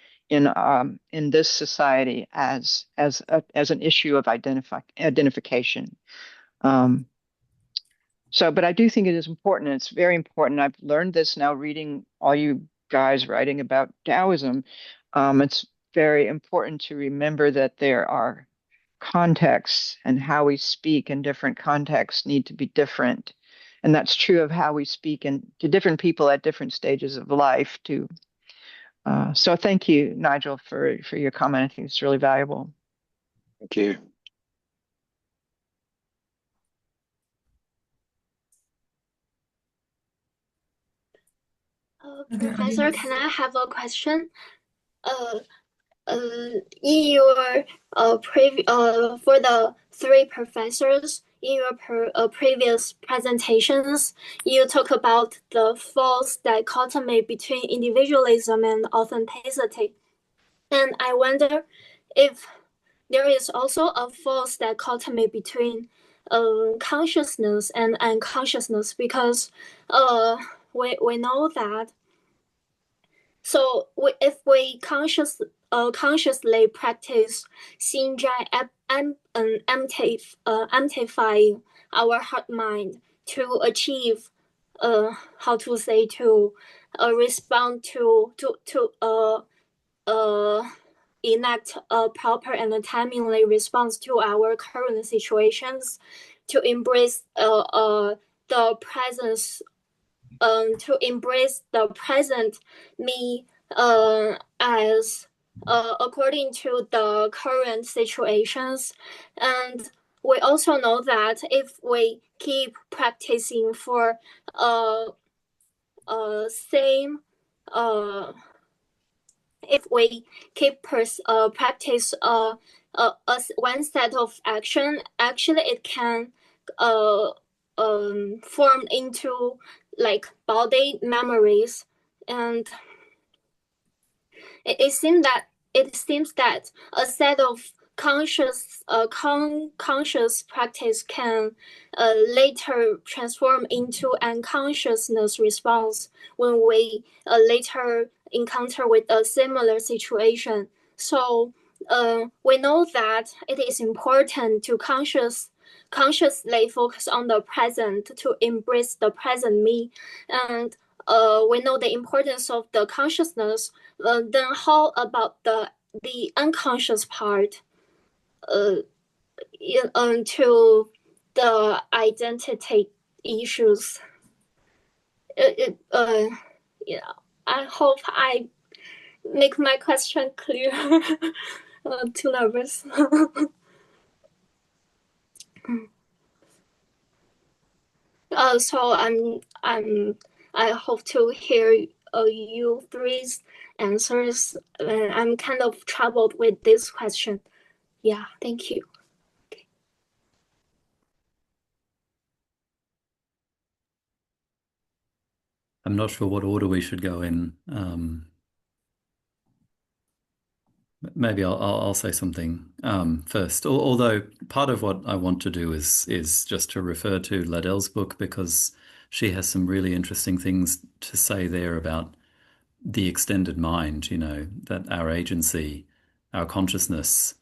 this society as an issue of identification. But I do think it is important. It's very important. I've learned this now reading all you guys writing about Taoism. It's very important to remember that there are contexts, and how we speak in different contexts need to be different. And that's true of how we speak to different people at different stages of life too. So thank you, Nigel, for your comment. I think it's really valuable. Thank you. Professor, can I have a question? In your for the three professors in your previous presentations, you talk about the false dichotomy between individualism and authenticity, and I wonder if there is also a false dichotomy between consciousness and unconsciousness, because we know that. So if we consciously practice Xinzhai amplifying our heart mind to achieve, how to say, to respond to enact a proper and a timely response to our current situations, to embrace the presence. To embrace the present me as according to the current situations. And we also know that if we keep practicing for same if we keep practice one set of action, actually it can form into like body memories, and it seems that a set of conscious practice can later transform into unconsciousness response when we later encounter with a similar situation. So we know that it is important to consciously focus on the present, to embrace the present me, and we know the importance of the consciousness. Then how about the unconscious part to the identity issues? I hope I make my question clear. Too nervous. So I hope to hear you three's answers. I'm kind of troubled with this question. Yeah, thank you. Okay. I'm not sure what order we should go in. Maybe I'll say something first. Although part of what I want to do is just to refer to Ladelle's book, because she has some really interesting things to say there about the extended mind. You know, that our agency, our consciousness,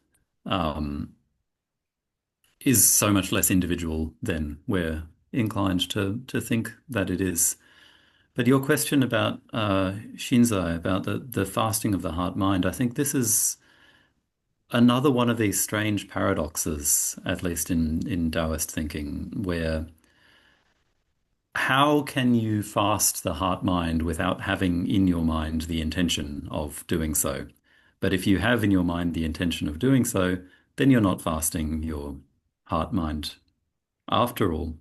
is so much less individual than we're inclined to think that it is. But your question about Shinzai, about the fasting of the heart-mind, I think this is another one of these strange paradoxes, at least in Taoist thinking, where how can you fast the heart-mind without having in your mind the intention of doing so? But if you have in your mind the intention of doing so, then you're not fasting your heart-mind after all.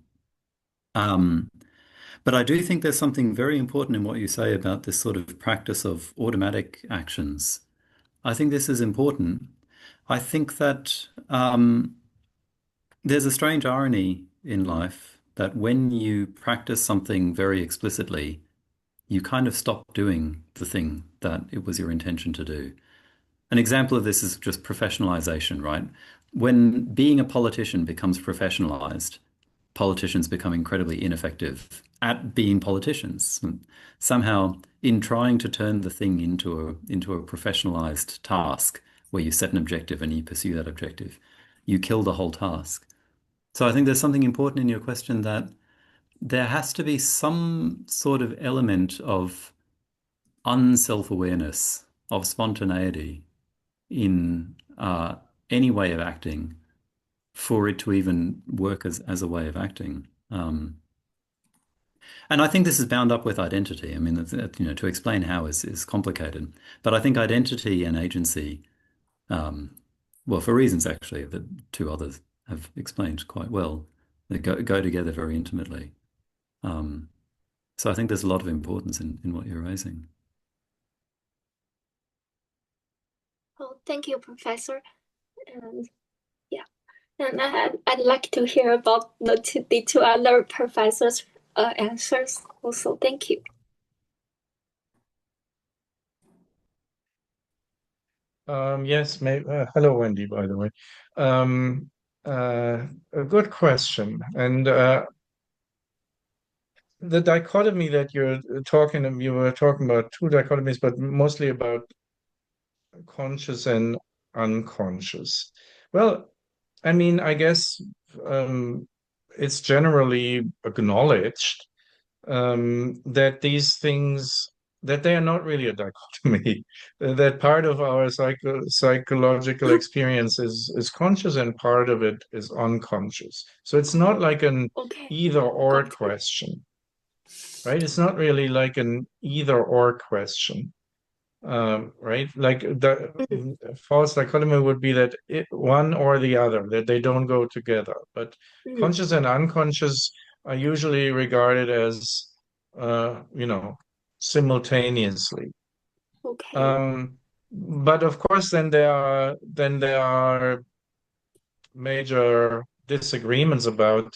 But I do think there's something very important in what you say about this sort of practice of automatic actions. I think this is important. I think that there's a strange irony in life that when you practice something very explicitly, you kind of stop doing the thing that it was your intention to do. an example of this is just professionalization, right? When being a politician becomes professionalized, politicians become incredibly ineffective at being politicians. And somehow, in trying to turn the thing into a professionalized task where you set an objective and you pursue that objective, you kill the whole task. So I think there's something important in your question that there has to be some sort of element of unself-awareness, of spontaneity in any way of acting for it to even work as a way of acting. And I think this is bound up with identity. I mean, to explain how is complicated. But I think identity and agency, well, for reasons actually that two others have explained quite well, they go together very intimately. So I think there's a lot of importance in what you're raising. Oh, thank you, Professor. And yeah, and I'd like to hear about the two other professors' answers also. Thank you. Yes, hello, Wendy, by the way. A good question. And the dichotomy that you were talking about two dichotomies, but mostly about conscious and unconscious. Well, I mean, I guess it's generally acknowledged that these things, that they are not really a dichotomy, that part of our psychological experience is conscious and part of it is unconscious. So it's not like an either or question, right? It's not really like an either or question. Right? Like the false dichotomy would be that one or the other, that they don't go together. But conscious and unconscious are usually regarded as, simultaneously. Okay. But of course, then there are major disagreements about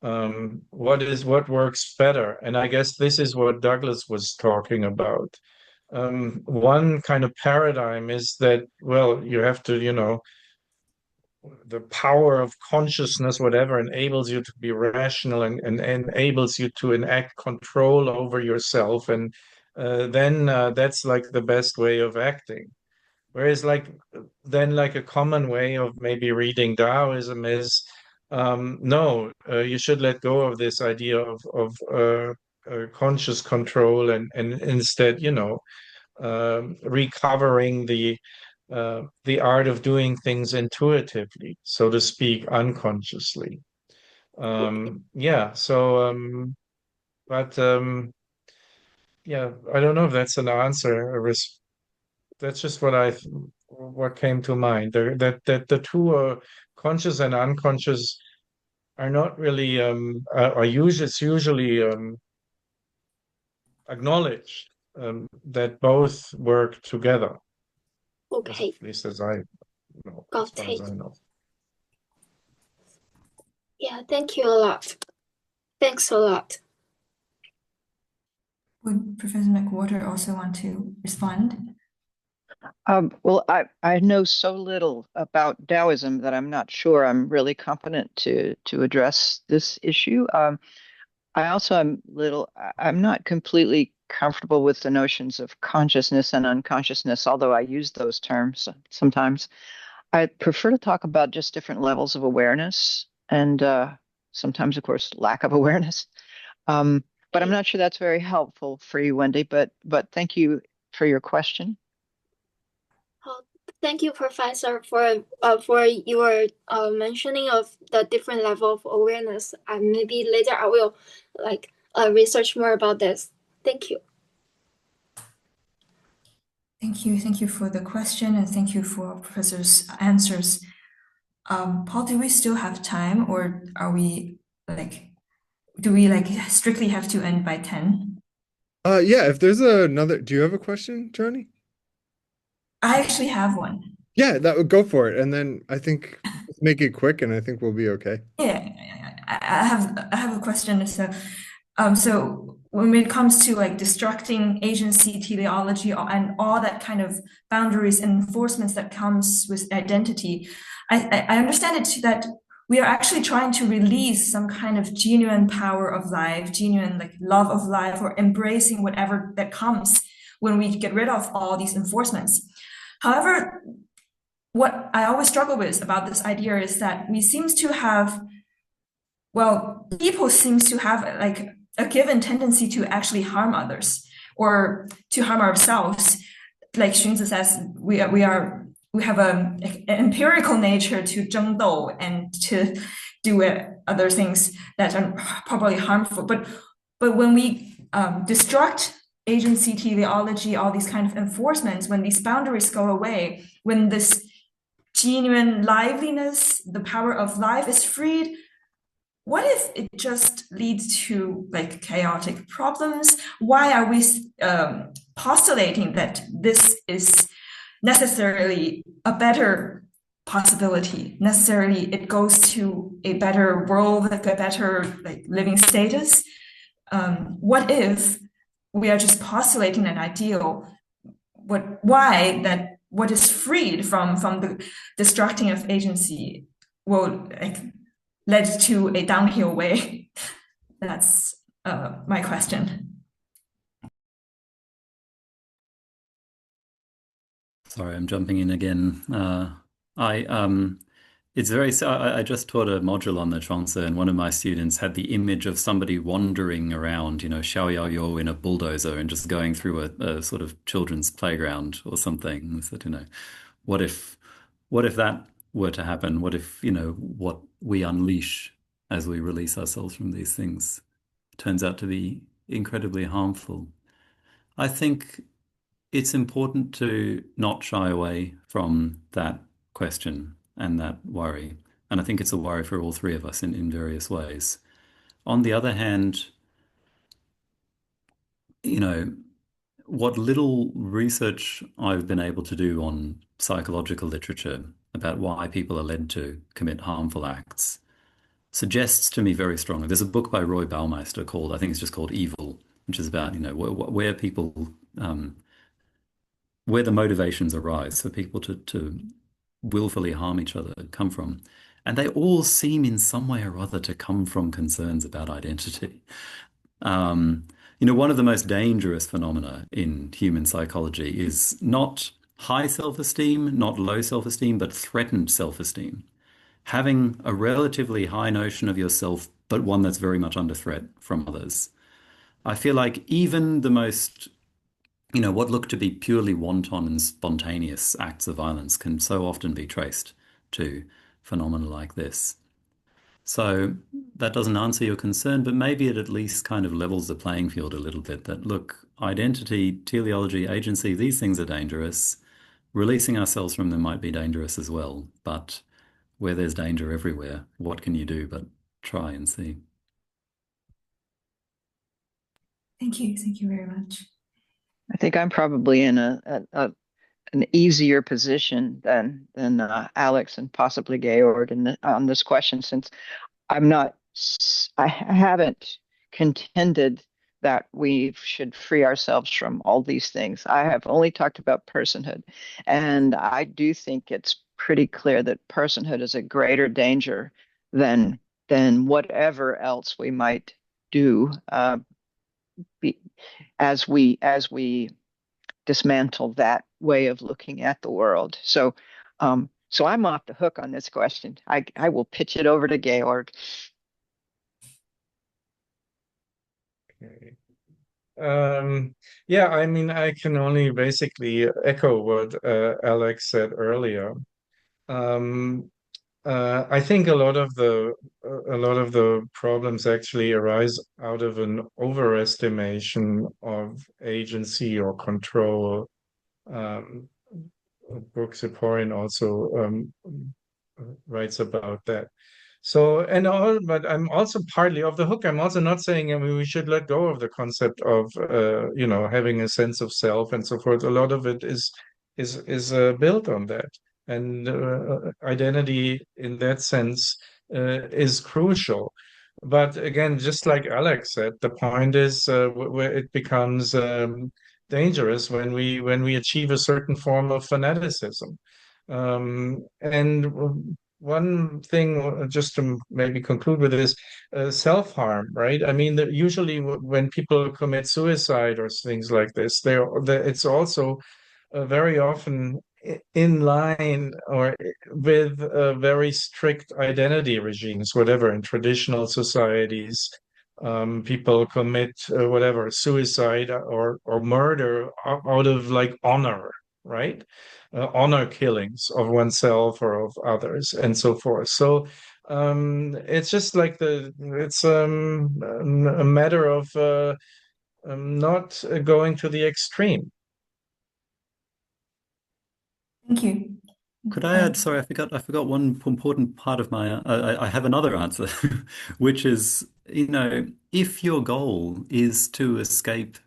what works better. And I guess this is what Douglas was talking about. One kind of paradigm is that, well, you have to, the power of consciousness, whatever, enables you to be rational and enables you to enact control over yourself. And then that's like the best way of acting. Whereas then a common way of maybe reading Taoism is, no, you should let go of this idea of conscious control and instead, recovering the art of doing things intuitively, so to speak, unconsciously. Yeah. So, but yeah, I don't know if that's an answer. That's just what came to mind. That the two conscious and unconscious are not really it's usually acknowledged that both work together. Okay. At least as I know. As far as I know. Yeah, thank you a lot. Thanks a lot. Would Professor McWhorter also want to respond? Well, I know so little about Taoism that I'm not sure I'm really competent to address this issue. I also I'm not completely comfortable with the notions of consciousness and unconsciousness, although I use those terms sometimes. I prefer to talk about just different levels of awareness and sometimes, of course, lack of awareness. But I'm not sure that's very helpful for you, Wendy, but thank you for your question. Oh, thank you, Professor, for your mentioning of the different level of awareness. Maybe later I will research more about this. Thank you. Thank you for the question, and thank you for Professor's answers. Paul, do we still have time, or are we do we strictly have to end by 10? Yeah, if there's another, do you have a question, Jonnie? I actually have one. Yeah, that would go for it. And then I think let's make it quick and I think we'll be okay. Yeah, I have a question. So when it comes to like destructing agency, teleology, and all that kind of boundaries and enforcements that comes with identity, I understand it that we are actually trying to release some kind of genuine power of life, genuine like love of life, or embracing whatever that comes when we get rid of all these enforcements. However, what I always struggle with about this idea is that we seems to have, well, people seems to have like a given tendency to actually harm others or to harm ourselves. Like Xunzi says, we have an empirical nature to 争斗 and to do other things that are probably harmful. But when we destruct agency, teleology, all these kind of enforcements, when these boundaries go away, when this genuine liveliness, the power of life is freed, what if it just leads to like chaotic problems? Why are we postulating that this is necessarily a better possibility? Necessarily, it goes to a better world, like a better like living status. What if we are just postulating an ideal? Why that what is freed from the destructing of agency will like led to a downhill way? That's my question. Sorry, I'm jumping in again. It's very. I just taught a module on the Chuangzi, and one of my students had the image of somebody wandering around, Xiaoyaoyou in a bulldozer and just going through a sort of children's playground or something. And said, what if that were to happen? What if, what we unleash as we release ourselves from these things turns out to be incredibly harmful? I think it's important to not shy away from that question and that worry. And I think it's a worry for all three of us in various ways. On the other hand, what little research I've been able to do on psychological literature about why people are led to commit harmful acts suggests to me very strongly. There's a book by Roy Baumeister called, I think it's just called Evil, which is about, where people, where the motivations arise for people to willfully harm each other come from. And they all seem in some way or other to come from concerns about identity. One of the most dangerous phenomena in human psychology is not high self-esteem, not low self-esteem, but threatened self-esteem. Having a relatively high notion of yourself, but one that's very much under threat from others. I feel like even the most, what look to be purely wanton and spontaneous acts of violence can so often be traced to phenomena like this. So that doesn't answer your concern, but maybe it at least kind of levels the playing field a little bit, that look, identity, teleology, agency, these things are dangerous. Releasing ourselves from them might be dangerous as well, but where there's danger everywhere, what can you do but try and see? Thank you very much. I think I'm probably in an easier position than Alex and possibly Georg on this question, since I haven't contended that we should free ourselves from all these things. I have only talked about personhood, and I do think it's pretty clear that personhood is a greater danger than whatever else we might do as we dismantle that way of looking at the world. So I'm off the hook on this question. I will pitch it over to Georg. Okay. Yeah, I mean, I can only basically echo what Alex said earlier. I think a lot of the problems actually arise out of an overestimation of agency or control. Brooke Ziporin also writes about that. So, but I'm also partly off the hook. I'm also not saying, I mean, we should let go of the concept of, having a sense of self and so forth. A lot of it is built on that. And identity in that sense is crucial. But again, just like Alex said, the point is where it becomes dangerous when we achieve a certain form of fanaticism. And one thing, just to maybe conclude with this, self-harm, right? I mean, usually when people commit suicide or things like this, it's also very often in line or with very strict identity regimes, whatever, in traditional societies. People commit whatever suicide or murder out of like honor, right? Honor killings of oneself or of others, and so forth. So it's just like it's a matter of not going to the extreme. Thank you. Could I add, sorry, I forgot one important part of my, I have another answer, which is, if your goal is to escape,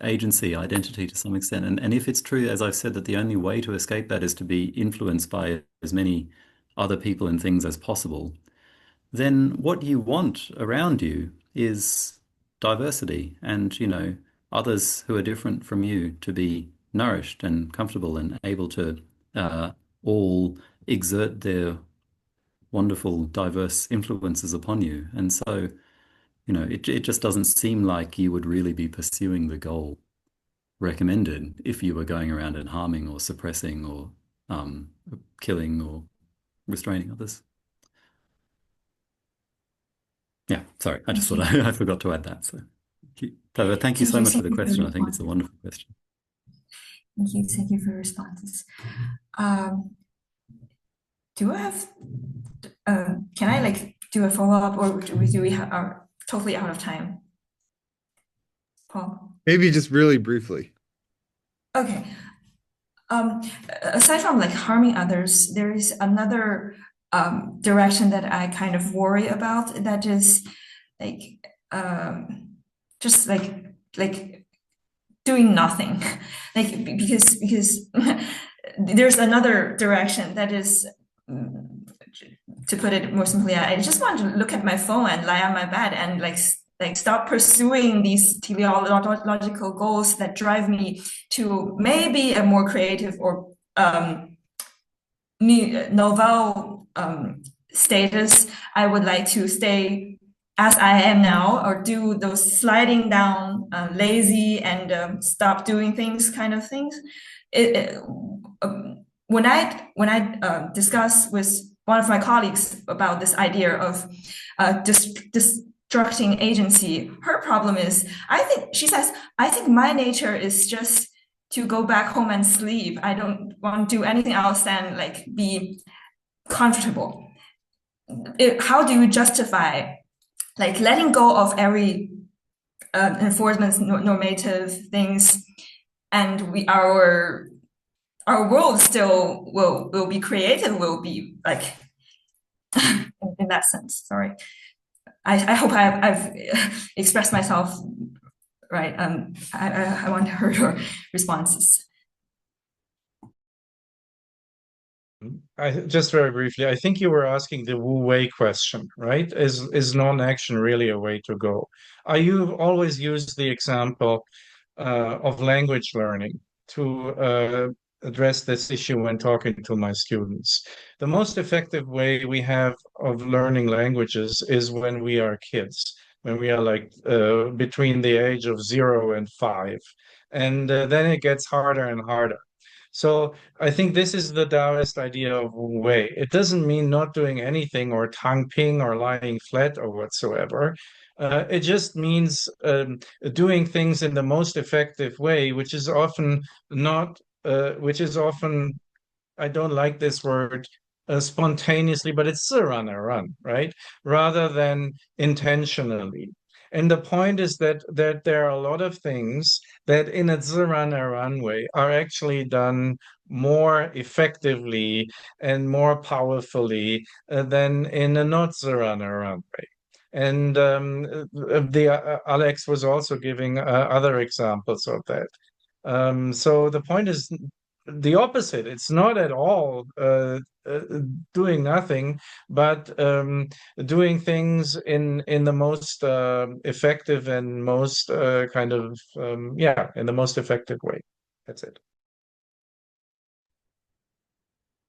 agency, identity to some extent, and if it's true, as I've said, that the only way to escape that is to be influenced by as many other people and things as possible, then what you want around you is diversity and, others who are different from you to be nourished and comfortable and able to all exert their wonderful, diverse influences upon you. And so, it just doesn't seem like you would really be pursuing the goal recommended if you were going around and harming or suppressing or killing or restraining others. Yeah, sorry, I just thought I forgot to add that. So thank you so much for the question. I think it's a wonderful question. Thank you for your responses. Do I have, can I do a follow-up, or do we are totally out of time? Paul? Maybe just really briefly. Okay. Aside from harming others, there is another direction that I kind of worry about, that is just doing nothing, because there's another direction that is, to put it more simply, I just want to look at my phone and lie on my bed and stop pursuing these teleological goals that drive me to maybe a more creative or novel status. I would like to stay as I am now, or do those sliding down, lazy and stop doing things kind of things. When I discuss with one of my colleagues about this idea of destructing agency, her problem is, she says, I think my nature is just to go back home and sleep. I don't want to do anything else than be comfortable. How do you justify letting go of every enforcement normative things, and our world still will be creative, will be in that sense. Sorry, I hope I've expressed myself right. I want to hear your responses. Just very briefly, I think you were asking the Wu Wei question, right? Is non-action really a way to go? You always use the example of language learning to address this issue when talking to my students. The most effective way we have of learning languages is when we are kids, when we are between the age of 0 and 5. And then it gets harder and harder. So I think this is the Taoist idea of Wu Wei. It doesn't mean not doing anything or tang ping or lying flat or whatsoever. It just means doing things in the most effective way, which is often not, I don't like this word, spontaneously, but it's a run, right? Rather than intentionally. And the point is that there are a lot of things that in a zirana way are actually done more effectively and more powerfully than in a not zirana way. And Alex was also giving other examples of that. So the point is the opposite. It's not at all doing nothing, but doing things in the most effective and most kind of in the most effective way. That's it.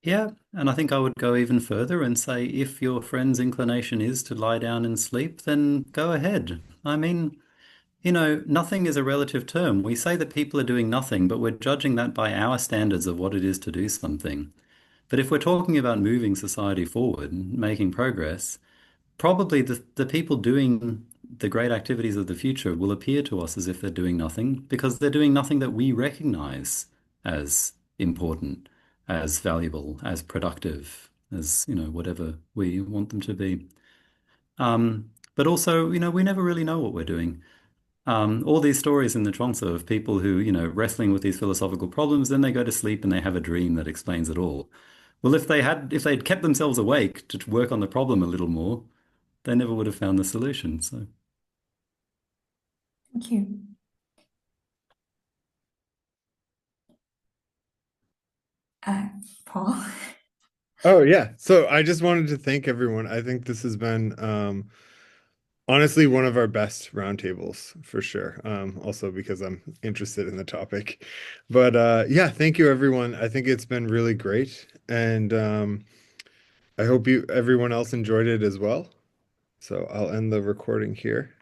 Yeah, and I think I would go even further and say if your friend's inclination is to lie down and sleep, then go ahead. I mean, nothing is a relative term. We say that people are doing nothing, but we're judging that by our standards of what it is to do something. But if we're talking about moving society forward, making progress, probably the people doing the great activities of the future will appear to us as if they're doing nothing because they're doing nothing that we recognize as important, as valuable, as productive, as, whatever we want them to be. But also, we never really know what we're doing. All these stories in the Chuang-Tzu of people who, wrestling with these philosophical problems, then they go to sleep and they have a dream that explains it all. Well, if they'd kept themselves awake to work on the problem a little more, they never would have found the solution. So, Thank you. Paul. Oh yeah. So I just wanted to thank everyone. I think this has been honestly one of our best roundtables for sure. Also because I'm interested in the topic. But yeah, thank you everyone. I think it's been really great. And I hope everyone else enjoyed it as well. So I'll end the recording here.